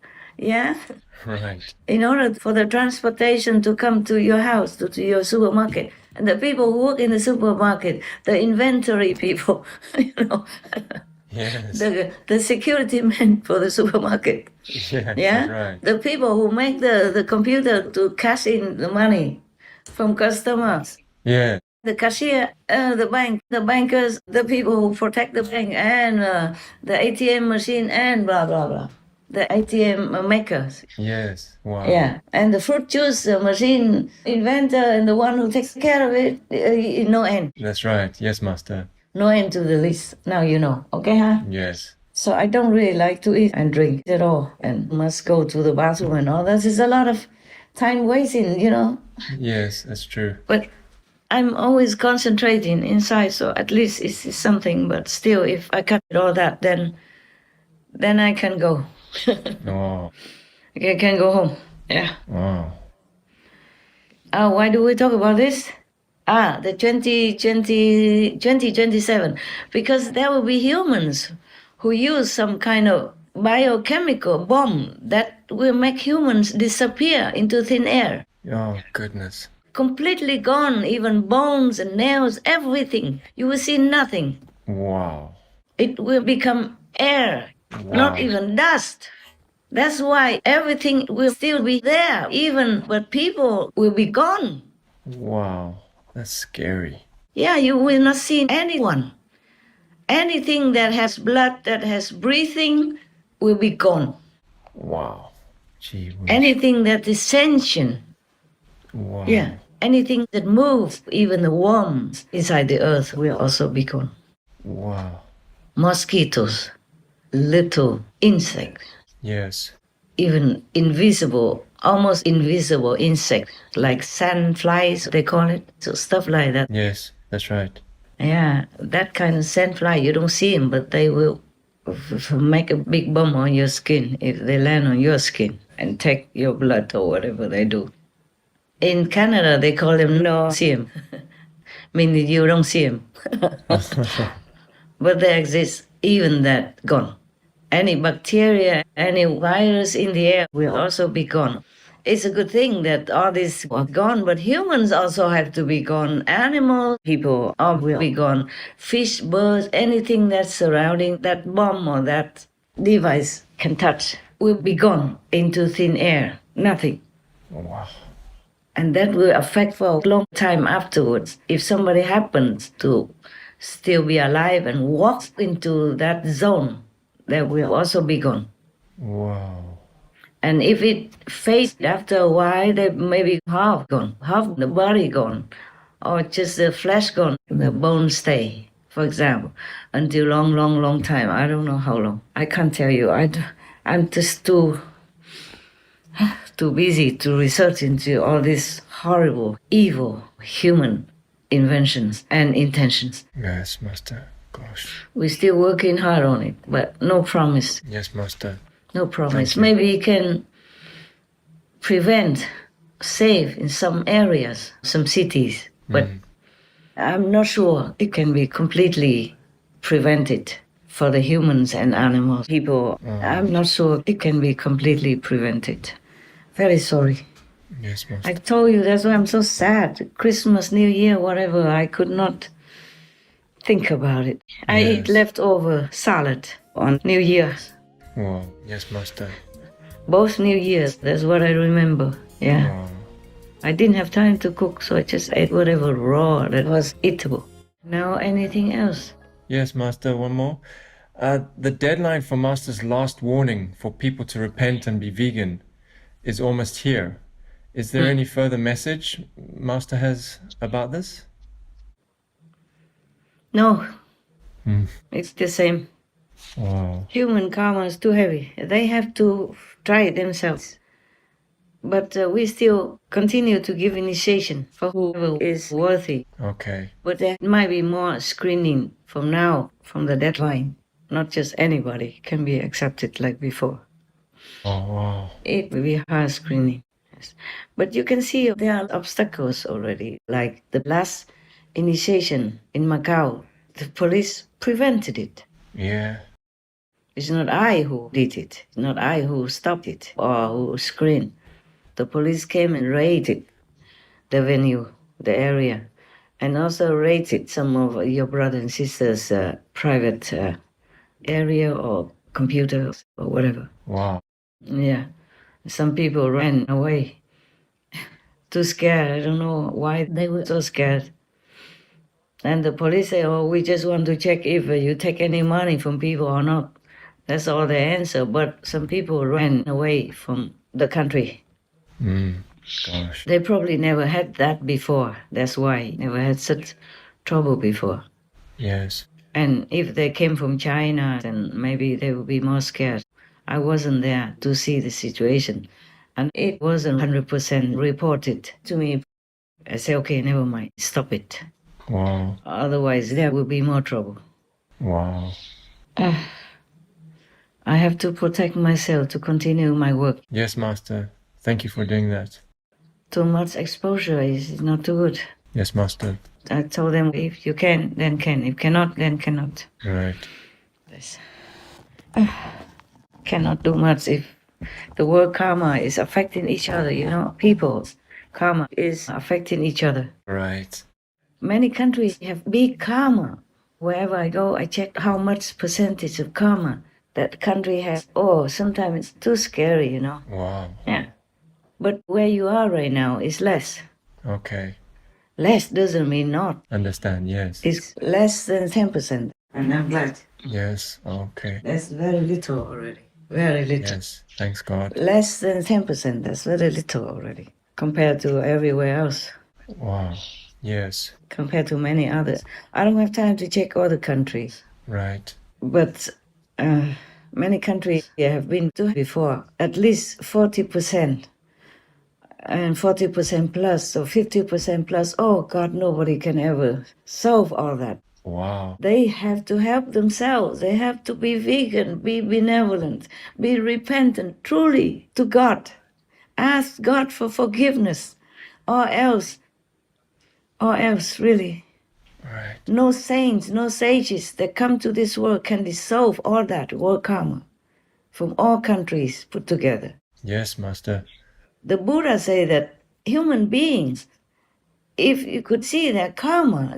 Speaker 3: Right.
Speaker 2: in order for the transportation to come to your house, to your supermarket. And the people who work in the supermarket, the inventory people,
Speaker 3: Yes.
Speaker 2: the security men for the supermarket.
Speaker 3: Yes,
Speaker 2: Yeah,
Speaker 3: that's right.
Speaker 2: the people who make the computer to cash in the money from customers.
Speaker 3: Yeah.
Speaker 2: The cashier, the bank, the bankers, the people who protect the bank, and the ATM machine, and blah blah blah. The ATM makers.
Speaker 3: Yes. Wow.
Speaker 2: Yeah, and the fruit juice machine inventor and the one who takes care of it, no end.
Speaker 3: That's right. Yes, Master.
Speaker 2: No end to the list. Now you know, okay, huh?
Speaker 3: Yes.
Speaker 2: So I don't really like to eat and drink at all, and must go to the bathroom and all that. There's a lot of time wasting,
Speaker 3: Yes, that's true.
Speaker 2: But I'm always concentrating inside, so at least it's something. But still, if I cut all that, then I can go.
Speaker 3: Oh.
Speaker 2: I can go home. Yeah.
Speaker 3: Wow.
Speaker 2: Why do we talk about this? The 2027. Because there will be humans who use some kind of biochemical bomb that will make humans disappear into thin air.
Speaker 3: Oh, goodness.
Speaker 2: Completely gone, even bones and nails, everything. You will see nothing.
Speaker 3: Wow.
Speaker 2: It will become air, not even dust. That's why everything will still be there, but people will be gone.
Speaker 3: Wow. That's scary.
Speaker 2: Yeah, you will not see anyone. Anything that has blood, that has breathing, will be gone.
Speaker 3: Wow. Gee whiz.
Speaker 2: Anything that is sentient,
Speaker 3: Wow.
Speaker 2: anything that moves, even the worms inside the earth, will also be gone.
Speaker 3: Wow.
Speaker 2: Mosquitoes, little insects,
Speaker 3: Yes.
Speaker 2: even invisible, almost invisible insects, like sandflies, they call it, so stuff like that.
Speaker 3: Yes, that's right.
Speaker 2: Yeah, that kind of sandfly, you don't see them, but they will make a big bump on your skin if they land on your skin and take your blood or whatever they do. In Canada, they call them no-see-em, meaning you don't see them. But they exist, even that, gone. Any bacteria, any virus in the air will also be gone. It's a good thing that all these are gone, but humans also have to be gone. Animals, people all will be gone. Fish, birds, anything that's surrounding that bomb or that device can touch will be gone into thin air. Nothing.
Speaker 3: Wow.
Speaker 2: And that will affect for a long time afterwards. If somebody happens to still be alive and walk into that zone, that will also be gone.
Speaker 3: Wow.
Speaker 2: And if it fades after a while, they may be half gone, half the body gone, or just the flesh gone, the bones stay, for example, until long time. I don't know how long. I can't tell you. I'm just too busy to research into all these horrible, evil human inventions and intentions.
Speaker 3: Yes, Master. Gosh.
Speaker 2: We're still working hard on it, but no promise.
Speaker 3: Yes, Master.
Speaker 2: No promise.
Speaker 3: Thank you.
Speaker 2: Maybe you can prevent, save in some areas, some cities, but I'm not sure it can be completely prevented for the humans and animals, people. I'm not sure it can be completely prevented. Very sorry.
Speaker 3: Yes, Master.
Speaker 2: I told you, that's why I'm so sad. Christmas, New Year, whatever, I could not think about it. I eat leftover salad on New Year's.
Speaker 3: Wow. Yes, Master.
Speaker 2: Both New Years, that's what I remember. Yeah.
Speaker 3: Wow.
Speaker 2: I didn't have time to cook, so I just ate whatever raw that was eatable. Now anything else?
Speaker 3: Yes, Master, one more. The deadline for Master's last warning for people to repent and be vegan is almost here. Is there any further message Master has about this?
Speaker 2: No. It's the same.
Speaker 3: Wow.
Speaker 2: Human karma is too heavy. They have to try it themselves. But we still continue to give initiation for whoever is worthy.
Speaker 3: Okay.
Speaker 2: But there might be more screening from now, from the deadline. Not just anybody can be accepted like before.
Speaker 3: Oh, wow.
Speaker 2: It will be hard screening. Yes. But you can see there are obstacles already, like the last initiation in Macau. The police prevented it.
Speaker 3: Yeah.
Speaker 2: It's not I who did it. It's not I who stopped it or who screened. The police came and raided the venue, the area, and also raided some of your brother and sister's private area or computers or whatever.
Speaker 3: Wow.
Speaker 2: Yeah. Some people ran away. Too scared. I don't know why they were so scared. And the police say, oh, we just want to check if you take any money from people or not. That's all the answer. But some people ran away from the country.
Speaker 3: Gosh.
Speaker 2: They probably never had that before. That's why never had such trouble before.
Speaker 3: Yes.
Speaker 2: And if they came from China, then maybe they would be more scared. I wasn't there to see the situation. And it wasn't 100% reported to me. I said, okay, never mind, stop it.
Speaker 3: Wow.
Speaker 2: Otherwise, there will be more trouble.
Speaker 3: Wow.
Speaker 2: I have to protect myself to continue my work.
Speaker 3: Yes, Master. Thank you for doing that.
Speaker 2: Too much exposure is not too good.
Speaker 3: Yes, Master.
Speaker 2: I told them, if you can, then can. If cannot, then cannot.
Speaker 3: Right.
Speaker 2: Yes. Cannot do much if the world karma is affecting each other, you know. People's karma is affecting each other.
Speaker 3: Right.
Speaker 2: Many countries have big karma. Wherever I go, I check how much percentage of karma that country has. Oh, sometimes it's too scary, you know.
Speaker 3: Wow.
Speaker 2: Yeah. But where you are right now is less.
Speaker 3: Okay.
Speaker 2: Less doesn't mean not.
Speaker 3: Understand, yes.
Speaker 2: It's less than 10%. And I'm glad.
Speaker 3: Yes, okay.
Speaker 2: That's very little already. Very little.
Speaker 3: Yes, thanks God.
Speaker 2: Less than 10%. That's very little already. Compared to everywhere else.
Speaker 3: Wow. Yes.
Speaker 2: Compared to many others. I don't have time to check other countries.
Speaker 3: Right.
Speaker 2: But many countries have been to before. At least 40%. And 40% plus, or 50% plus. Oh God, nobody can ever solve all that.
Speaker 3: Wow.
Speaker 2: They have to help themselves. They have to be vegan, be benevolent, be repentant truly to God. Ask God for forgiveness, or else really.
Speaker 3: Right.
Speaker 2: No saints, no sages that come to this world can dissolve all that world karma from all countries put together.
Speaker 3: Yes, Master.
Speaker 2: The Buddha say that human beings, if you could see their karma,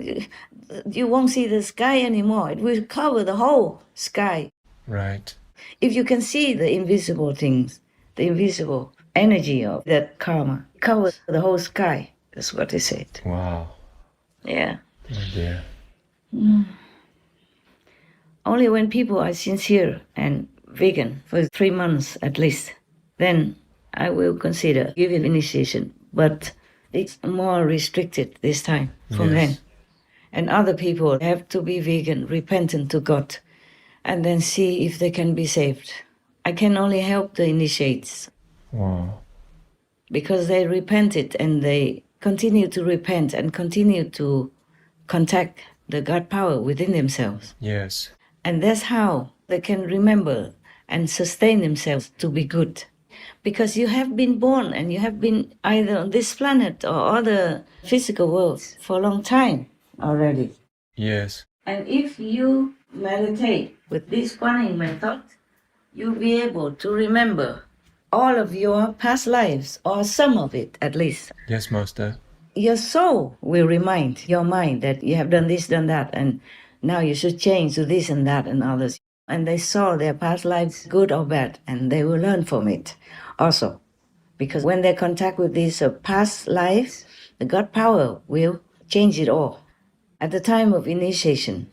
Speaker 2: you won't see the sky anymore. It will cover the whole sky.
Speaker 3: Right.
Speaker 2: If you can see the invisible things, the invisible energy of that karma covers the whole sky. That's what they said.
Speaker 3: Wow.
Speaker 2: Yeah.
Speaker 3: Oh dear.
Speaker 2: Only when people are sincere and vegan for 3 months at least, then I will consider giving initiation. But it's more restricted this time from then. And other people have to be vegan, repentant to God, and then see if they can be saved. I can only help the initiates.
Speaker 3: Wow.
Speaker 2: Because they repented and they continue to repent and continue to contact the God power within themselves.
Speaker 3: Yes.
Speaker 2: And that's how they can remember and sustain themselves to be good. Because you have been born and you have been either on this planet or other physical worlds for a long time already.
Speaker 3: Yes.
Speaker 2: And if you meditate with this scanning method, you'll be able to remember all of your past lives, or some of it at least.
Speaker 3: Yes, Master.
Speaker 2: Your soul will remind your mind that you have done this, done that, and now you should change to this and that and others. And they saw their past lives, good or bad, and they will learn from it also. Because when they contact with these past lives, the God power will change it all. At the time of initiation,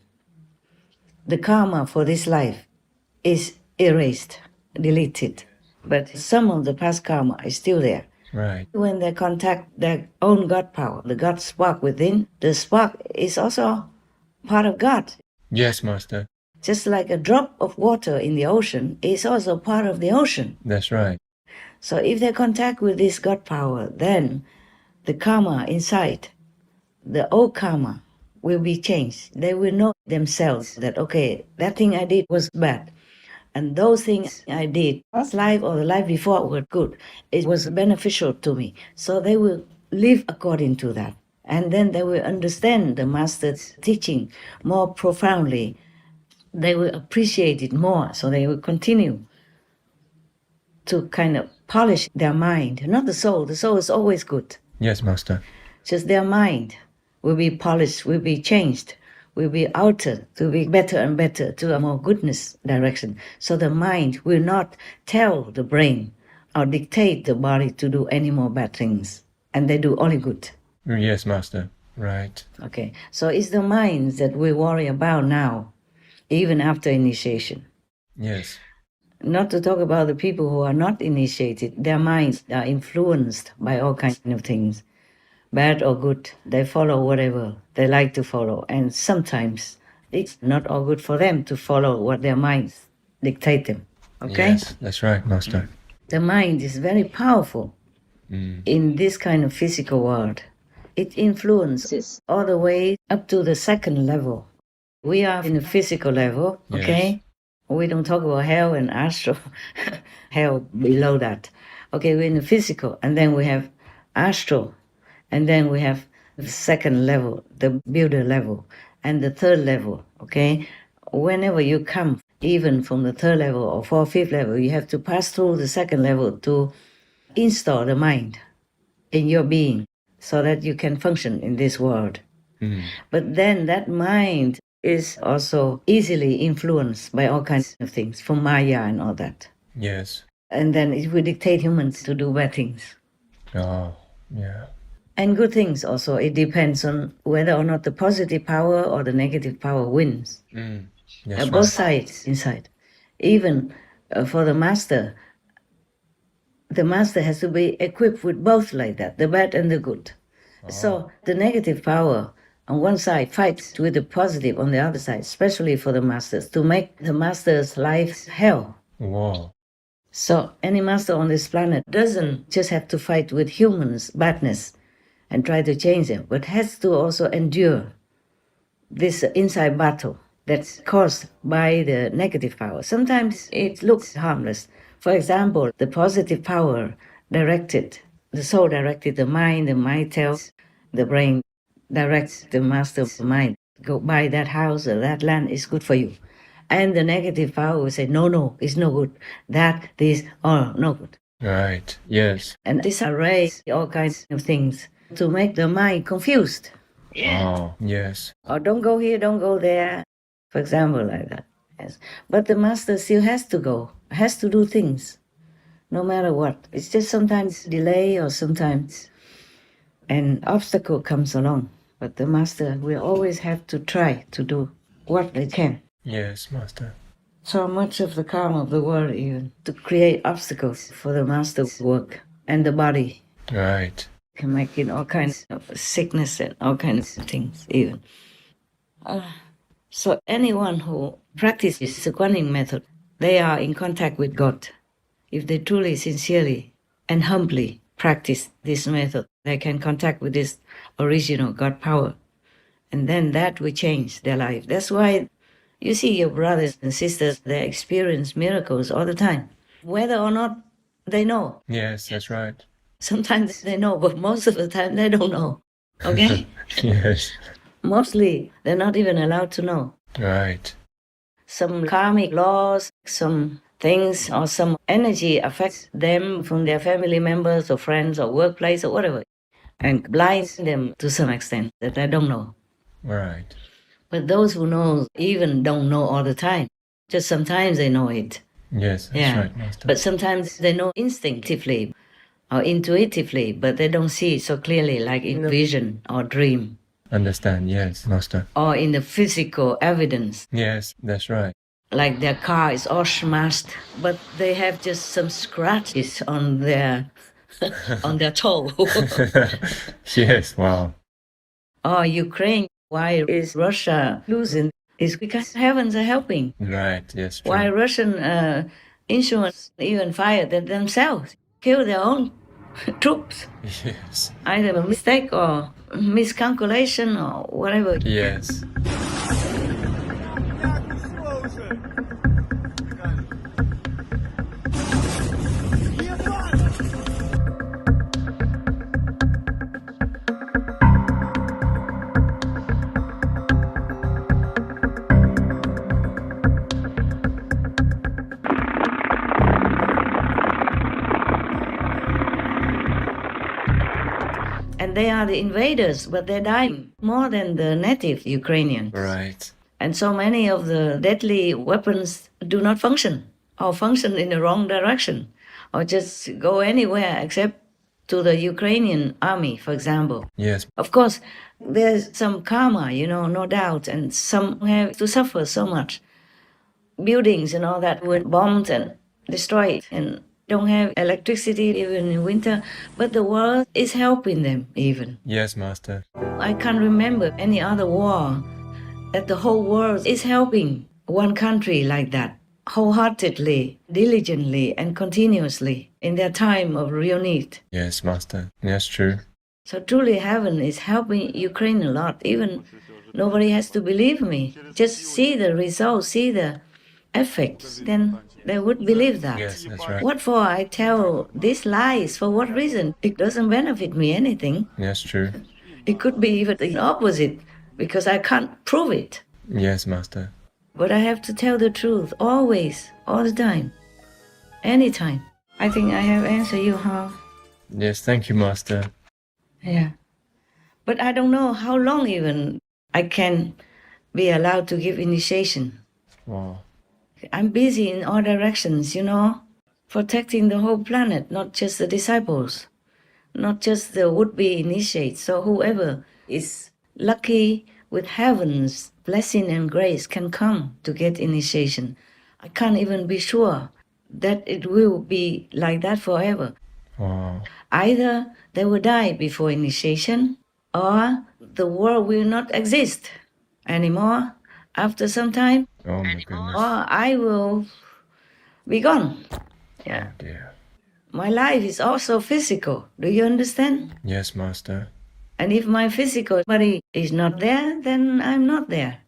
Speaker 2: the karma for this life is erased, deleted. But some of the past karma is still there.
Speaker 3: Right.
Speaker 2: When they contact their own God power, the God spark within, the spark is also part of God.
Speaker 3: Yes, Master.
Speaker 2: Just like a drop of water in the ocean is also part of the ocean.
Speaker 3: That's right.
Speaker 2: So if they contact with this God power, then the karma inside, the old karma, will be changed. They will know themselves that, okay, that thing I did was bad. And those things I did, last life or the life before, were good. It was beneficial to me. So they will live according to that. And then they will understand the Master's teaching more profoundly. They will appreciate it more. So they will continue to kind of polish their mind. Not the soul. The soul is always good.
Speaker 3: Yes, Master.
Speaker 2: Just their mind will be polished, will be changed, will be altered to be better and better to a more goodness direction. So the mind will not tell the brain or dictate the body to do any more bad things. And they do only good.
Speaker 3: Yes, Master. Right.
Speaker 2: Okay, so it's the minds that we worry about now, even after initiation.
Speaker 3: Yes.
Speaker 2: Not to talk about the people who are not initiated. Their minds are influenced by all kinds of things. Bad or good, they follow whatever they like to follow. And sometimes it's not all good for them to follow what their minds dictate them. Okay?
Speaker 3: Yes, that's right, Master.
Speaker 2: The mind is very powerful in this kind of physical world. It influences all the way up to the second level. We are in the physical level, okay?
Speaker 3: Yes.
Speaker 2: We don't talk about hell and astral, hell below that. Okay, we're in the physical, and then we have astral. And then we have the second level, the builder level, and the third level, okay? Whenever you come, even from the third level or fourth, fifth level, you have to pass through the second level to install the mind in your being so that you can function in this world. But then that mind is also easily influenced by all kinds of things, from Maya and all that.
Speaker 3: Yes.
Speaker 2: And then it will dictate humans to do bad things.
Speaker 3: Oh, yeah.
Speaker 2: And good things also. It depends on whether or not the positive power or the negative power wins.
Speaker 3: Yes,
Speaker 2: Both
Speaker 3: right.
Speaker 2: sides inside. Even for the master has to be equipped with both like that, the bad and the good. So the negative power on one side fights with the positive on the other side, especially for the masters, to make the master's life hell.
Speaker 3: Wow.
Speaker 2: So any master on this planet doesn't just have to fight with humans' badness and try to change them, but has to also endure this inside battle that's caused by the negative power. Sometimes it looks harmless. For example, the positive power directed, the soul directed the mind tells the brain, directs the master of the mind, go buy that house or that land is good for you. And the negative power will say, no, it's no good. That, this, or no good.
Speaker 3: Right. Yes.
Speaker 2: And this arrays all kinds of things to make the mind confused.
Speaker 3: Oh, yes.
Speaker 2: Or don't go here, don't go there. For example, like that. Yes. But the master still has to go, has to do things, no matter what. It's just sometimes delay or sometimes an obstacle comes along. But the master will always have to try to do what they can.
Speaker 3: Yes, Master.
Speaker 2: So much of the karma of the world even to create obstacles for the master's work and the body.
Speaker 3: Right.
Speaker 2: Can make it all kinds of sickness and all kinds of things even. So anyone who practices the Guanyin method, they are in contact with God. If they truly, sincerely, and humbly practice this method, they can contact with this original God power. And then that will change their life. That's why you see your brothers and sisters, they experience miracles all the time. Whether or not they know.
Speaker 3: Yes, that's right.
Speaker 2: Sometimes they know, but most of the time they don't know. Okay?
Speaker 3: Yes.
Speaker 2: Mostly, they're not even allowed to know.
Speaker 3: Right.
Speaker 2: Some karmic laws, some things or some energy affects them from their family members or friends or workplace or whatever, and blinds them to some extent that they don't know.
Speaker 3: Right.
Speaker 2: But those who know even don't know all the time. Just sometimes they know it.
Speaker 3: Yes, that's right, Master.
Speaker 2: But sometimes they know instinctively or intuitively, but they don't see it so clearly, like in vision or dream.
Speaker 3: Understand, yes, Master.
Speaker 2: Or in the physical evidence.
Speaker 3: Yes, that's right.
Speaker 2: Like their car is all smashed, but they have just some scratches on their on their toe.
Speaker 3: Yes, wow.
Speaker 2: Or Ukraine, why is Russia losing? It's because heavens are helping.
Speaker 3: Right, yes, true.
Speaker 2: Why Russian insurance even fired themselves, kill their own troops.
Speaker 3: Yes.
Speaker 2: Either a mistake or miscalculation or whatever.
Speaker 3: Yes.
Speaker 2: And they are the invaders, but they're dying more than the native Ukrainians.
Speaker 3: Right.
Speaker 2: And so many of the deadly weapons do not function, or function in the wrong direction, or just go anywhere except to the Ukrainian army, for example.
Speaker 3: Yes.
Speaker 2: Of course, there's some karma, no doubt, and some have to suffer so much. Buildings and all that were bombed and destroyed, and don't have electricity even in winter, but the world is helping them even.
Speaker 3: Yes, Master.
Speaker 2: I can't remember any other war that the whole world is helping one country like that, wholeheartedly, diligently, and continuously in their time of real need.
Speaker 3: Yes, Master. Yes, true.
Speaker 2: So truly heaven is helping Ukraine a lot. Even nobody has to believe me. Just see the results, see the effects, then they would believe that.
Speaker 3: Yes, that's right.
Speaker 2: What for I tell these lies? For what reason? It doesn't benefit me anything.
Speaker 3: Yes, true.
Speaker 2: It could be even the opposite, because I can't prove it.
Speaker 3: Yes, Master.
Speaker 2: But I have to tell the truth, always, all the time, anytime. I think I have answered you, huh?
Speaker 3: Yes, thank you, Master.
Speaker 2: Yeah. But I don't know how long even I can be allowed to give initiation.
Speaker 3: Wow.
Speaker 2: I'm busy in all directions, protecting the whole planet, not just the disciples, not just the would-be initiates. So whoever is lucky with heaven's blessing and grace can come to get initiation. I can't even be sure that it will be like that forever.
Speaker 3: Wow.
Speaker 2: Either they will die before initiation, or the world will not exist anymore after some time,
Speaker 3: Oh my goodness.
Speaker 2: or I will be gone. Yeah.
Speaker 3: Oh dear.
Speaker 2: My life is also physical. Do you understand?
Speaker 3: Yes, Master.
Speaker 2: And if my physical body is not there, then I'm not there.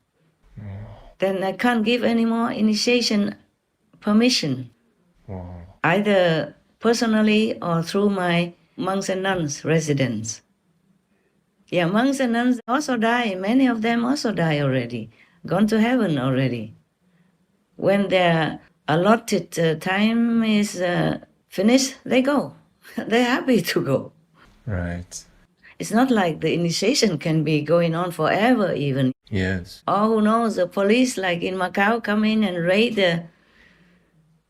Speaker 2: Then I can't give any more initiation permission,
Speaker 3: Wow.
Speaker 2: either personally or through my monks and nuns residence. Yeah, monks and nuns also die. Many of them also die already, gone to heaven already. When their allotted time is finished, they go. They're happy to go.
Speaker 3: Right.
Speaker 2: It's not like the initiation can be going on forever even.
Speaker 3: Yes.
Speaker 2: Or who knows, the police like in Macau come in and raid the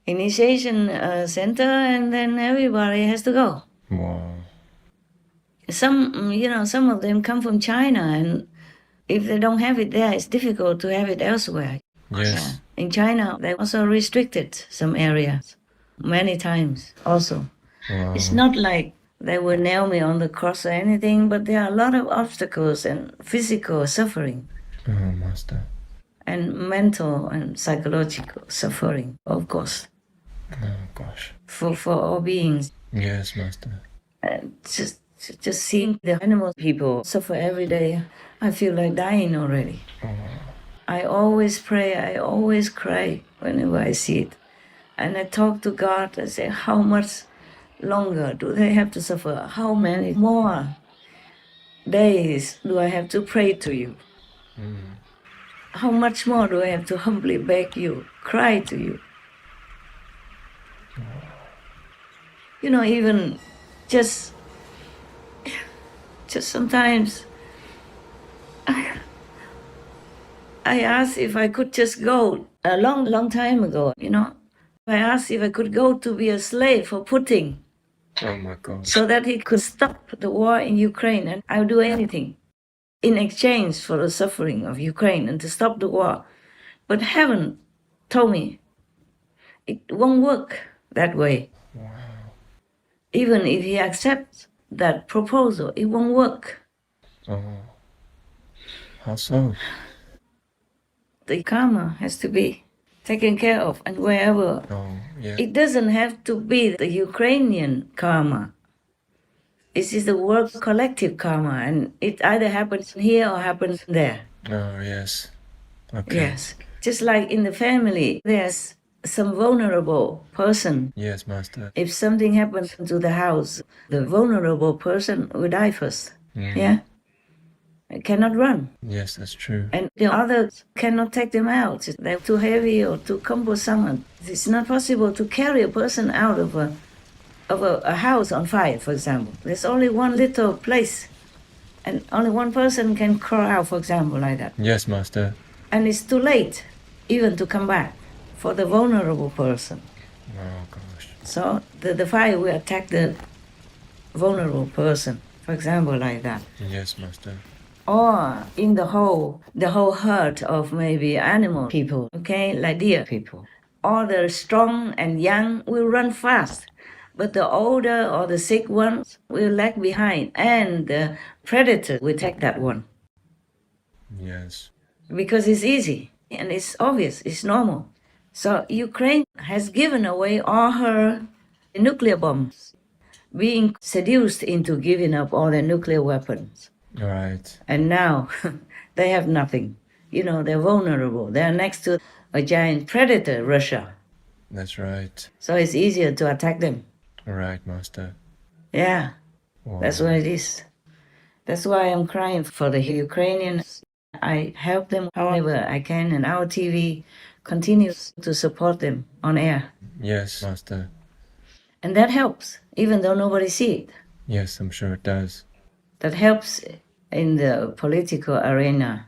Speaker 2: initiation center, and then everybody has to go.
Speaker 3: Wow.
Speaker 2: Some of them come from China, and if they don't have it there, it's difficult to have it elsewhere.
Speaker 3: Yes.
Speaker 2: In China, they also restricted some areas many times also.
Speaker 3: Wow.
Speaker 2: It's not like they will nail me on the cross or anything, but there are a lot of obstacles and physical suffering
Speaker 3: Oh, Master.
Speaker 2: and mental and psychological suffering, of course,
Speaker 3: Oh gosh.
Speaker 2: for all beings.
Speaker 3: Yes, Master.
Speaker 2: And just seeing the animal people suffer every day, I feel like dying already. I always pray, I always cry whenever I see it. And I talk to God, I say how much longer do they have to suffer? How many more days do I have to pray to you? How much more do I have to humbly beg you, cry to you? You know, even just sometimes I asked if I could just go a long time ago, you know. I asked if I could go to be a slave for Putin.
Speaker 3: Oh my God.
Speaker 2: So that he could stop the war in Ukraine, and I'll do anything in exchange for the suffering of Ukraine and to stop the war. But heaven told me it won't work that way.
Speaker 3: Wow.
Speaker 2: Even if he accepts that proposal, it won't work.
Speaker 3: Oh. How so?
Speaker 2: The karma has to be taken care of, and wherever.
Speaker 3: Oh, yeah.
Speaker 2: It doesn't have to be the Ukrainian karma. This is the world collective karma, and it either happens here or happens there.
Speaker 3: Oh, yes. Okay.
Speaker 2: Yes. Just like in the family, there's some vulnerable person.
Speaker 3: Yes, Master.
Speaker 2: If something happens to the house, the vulnerable person will die first. Yeah? It cannot run.
Speaker 3: Yes, that's true.
Speaker 2: And the others cannot take them out. They're too heavy or too cumbersome. It's not possible to carry a person out of a house on fire, for example. There's only one little place, and only one person can crawl out, for example, like that.
Speaker 3: Yes, Master.
Speaker 2: And it's too late even to come back for the vulnerable person.
Speaker 3: Oh, gosh.
Speaker 2: So the fire will attack the vulnerable person, for example, like that.
Speaker 3: Yes, Master.
Speaker 2: Or in the whole herd of maybe animal people, okay, like deer people. All the strong and young will run fast, but the older or the sick ones will lag behind, and the predator will take that one.
Speaker 3: Yes.
Speaker 2: Because it's easy and it's obvious, it's normal. So Ukraine has given away all her nuclear bombs, being seduced into giving up all their nuclear weapons.
Speaker 3: Right.
Speaker 2: And now they have nothing. You know, they're vulnerable. They're next to a giant predator, Russia.
Speaker 3: That's right.
Speaker 2: So it's easier to attack them.
Speaker 3: Right, Master.
Speaker 2: Yeah,
Speaker 3: Wow.
Speaker 2: that's what it is. That's why I'm crying for the Ukrainians. I help them however I can, and our TV continues to support them on air.
Speaker 3: Yes, Master.
Speaker 2: And that helps, even though nobody sees it.
Speaker 3: Yes, I'm sure it does.
Speaker 2: That helps in the political arena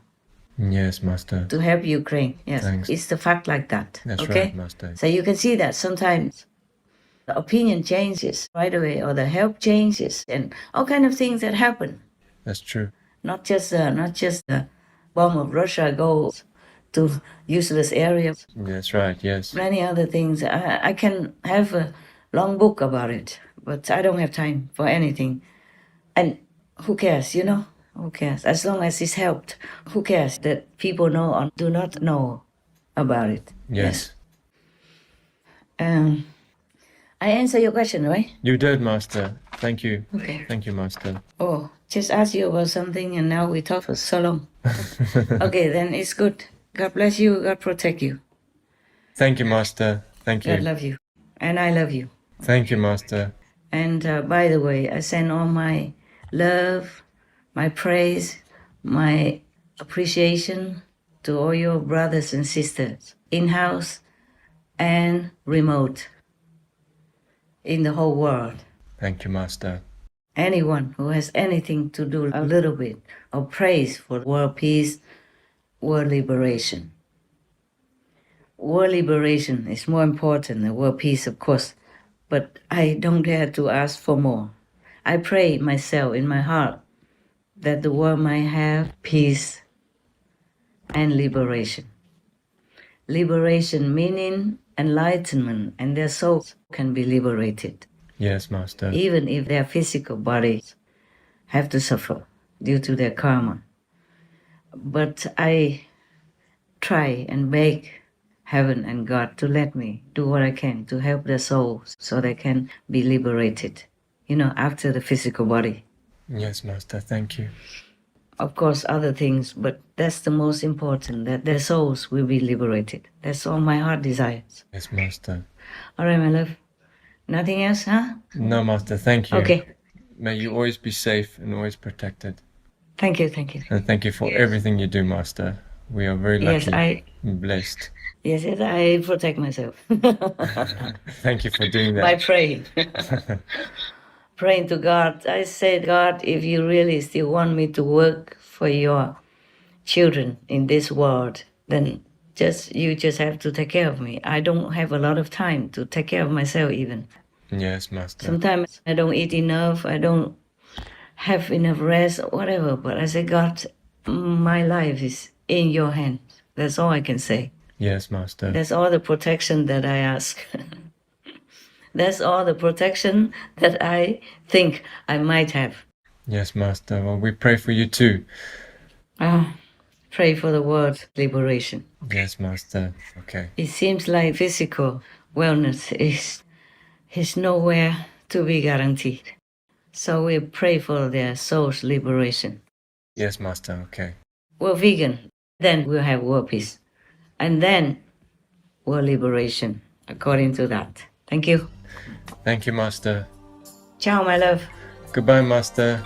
Speaker 3: Yes, Master.
Speaker 2: to help Ukraine. Yes,
Speaker 3: Thanks.
Speaker 2: it's the fact like that.
Speaker 3: That's
Speaker 2: okay?
Speaker 3: right, Master.
Speaker 2: So you can see that sometimes the opinion changes right away, or the help changes, and all kind of things that happen.
Speaker 3: That's true.
Speaker 2: Not just the bomb of Russia goes to useless areas.
Speaker 3: That's right, yes.
Speaker 2: Many other things. I can have a long book about it, but I don't have time for anything. And who cares, you know? Who cares? As long as it's helped, who cares that people know or do not know about it?
Speaker 3: Yes.
Speaker 2: I answer your question, right?
Speaker 3: You did, Master. Thank you.
Speaker 2: Okay.
Speaker 3: Thank you, Master.
Speaker 2: Oh, just ask you about something and now we talk for so long. Okay, then it's good. God bless you. God protect you.
Speaker 3: Thank you, Master. Thank
Speaker 2: God
Speaker 3: you.
Speaker 2: love you. And I love you.
Speaker 3: Thank you, Master.
Speaker 2: And by the way, I send all my love, my praise, my appreciation to all your brothers and sisters, in-house and remote, in the whole world.
Speaker 3: Thank you, Master.
Speaker 2: Anyone who has anything to do a little bit of praise for world peace, world liberation. World liberation is more important than world peace, of course, but I don't dare to ask for more. I pray myself in my heart that the world might have peace and liberation. Liberation meaning enlightenment, and their souls can be liberated,
Speaker 3: Yes, Master.
Speaker 2: even if their physical bodies have to suffer due to their karma. But I try and beg heaven and God to let me do what I can to help their souls so they can be liberated, you know, after the physical body.
Speaker 3: Yes, Master. Thank you.
Speaker 2: Of course, other things, but that's the most important, that their souls will be liberated. That's all my heart desires.
Speaker 3: Yes, Master.
Speaker 2: All right, my love. Nothing else, huh?
Speaker 3: No, Master, thank you.
Speaker 2: Okay.
Speaker 3: May you always be safe and always protected.
Speaker 2: Thank you, thank you.
Speaker 3: And thank you for everything you do, Master. We are very lucky and blessed.
Speaker 2: Yes, I protect myself.
Speaker 3: Thank you for doing that.
Speaker 2: By praying. Praying to God. I said, God, if you really still want me to work for your children in this world, then you just have to take care of me. I don't have a lot of time to take care of myself even.
Speaker 3: Yes, Master.
Speaker 2: Sometimes I don't eat enough, I don't have enough rest, whatever. But I say, God, my life is in your hands. That's all I can say.
Speaker 3: Yes, Master.
Speaker 2: That's all the protection that I ask. That's all the protection that I think I might have.
Speaker 3: Yes, Master. Well, we pray for you too.
Speaker 2: Pray for the world's liberation.
Speaker 3: Yes, Master. Okay.
Speaker 2: It seems like physical wellness is nowhere to be guaranteed. So we pray for their soul's liberation.
Speaker 3: Yes, Master. Okay.
Speaker 2: We're vegan, then we'll have world peace. And then world liberation, according to that. Thank you.
Speaker 3: Thank you, Master.
Speaker 2: Ciao, my love.
Speaker 3: Goodbye, Master.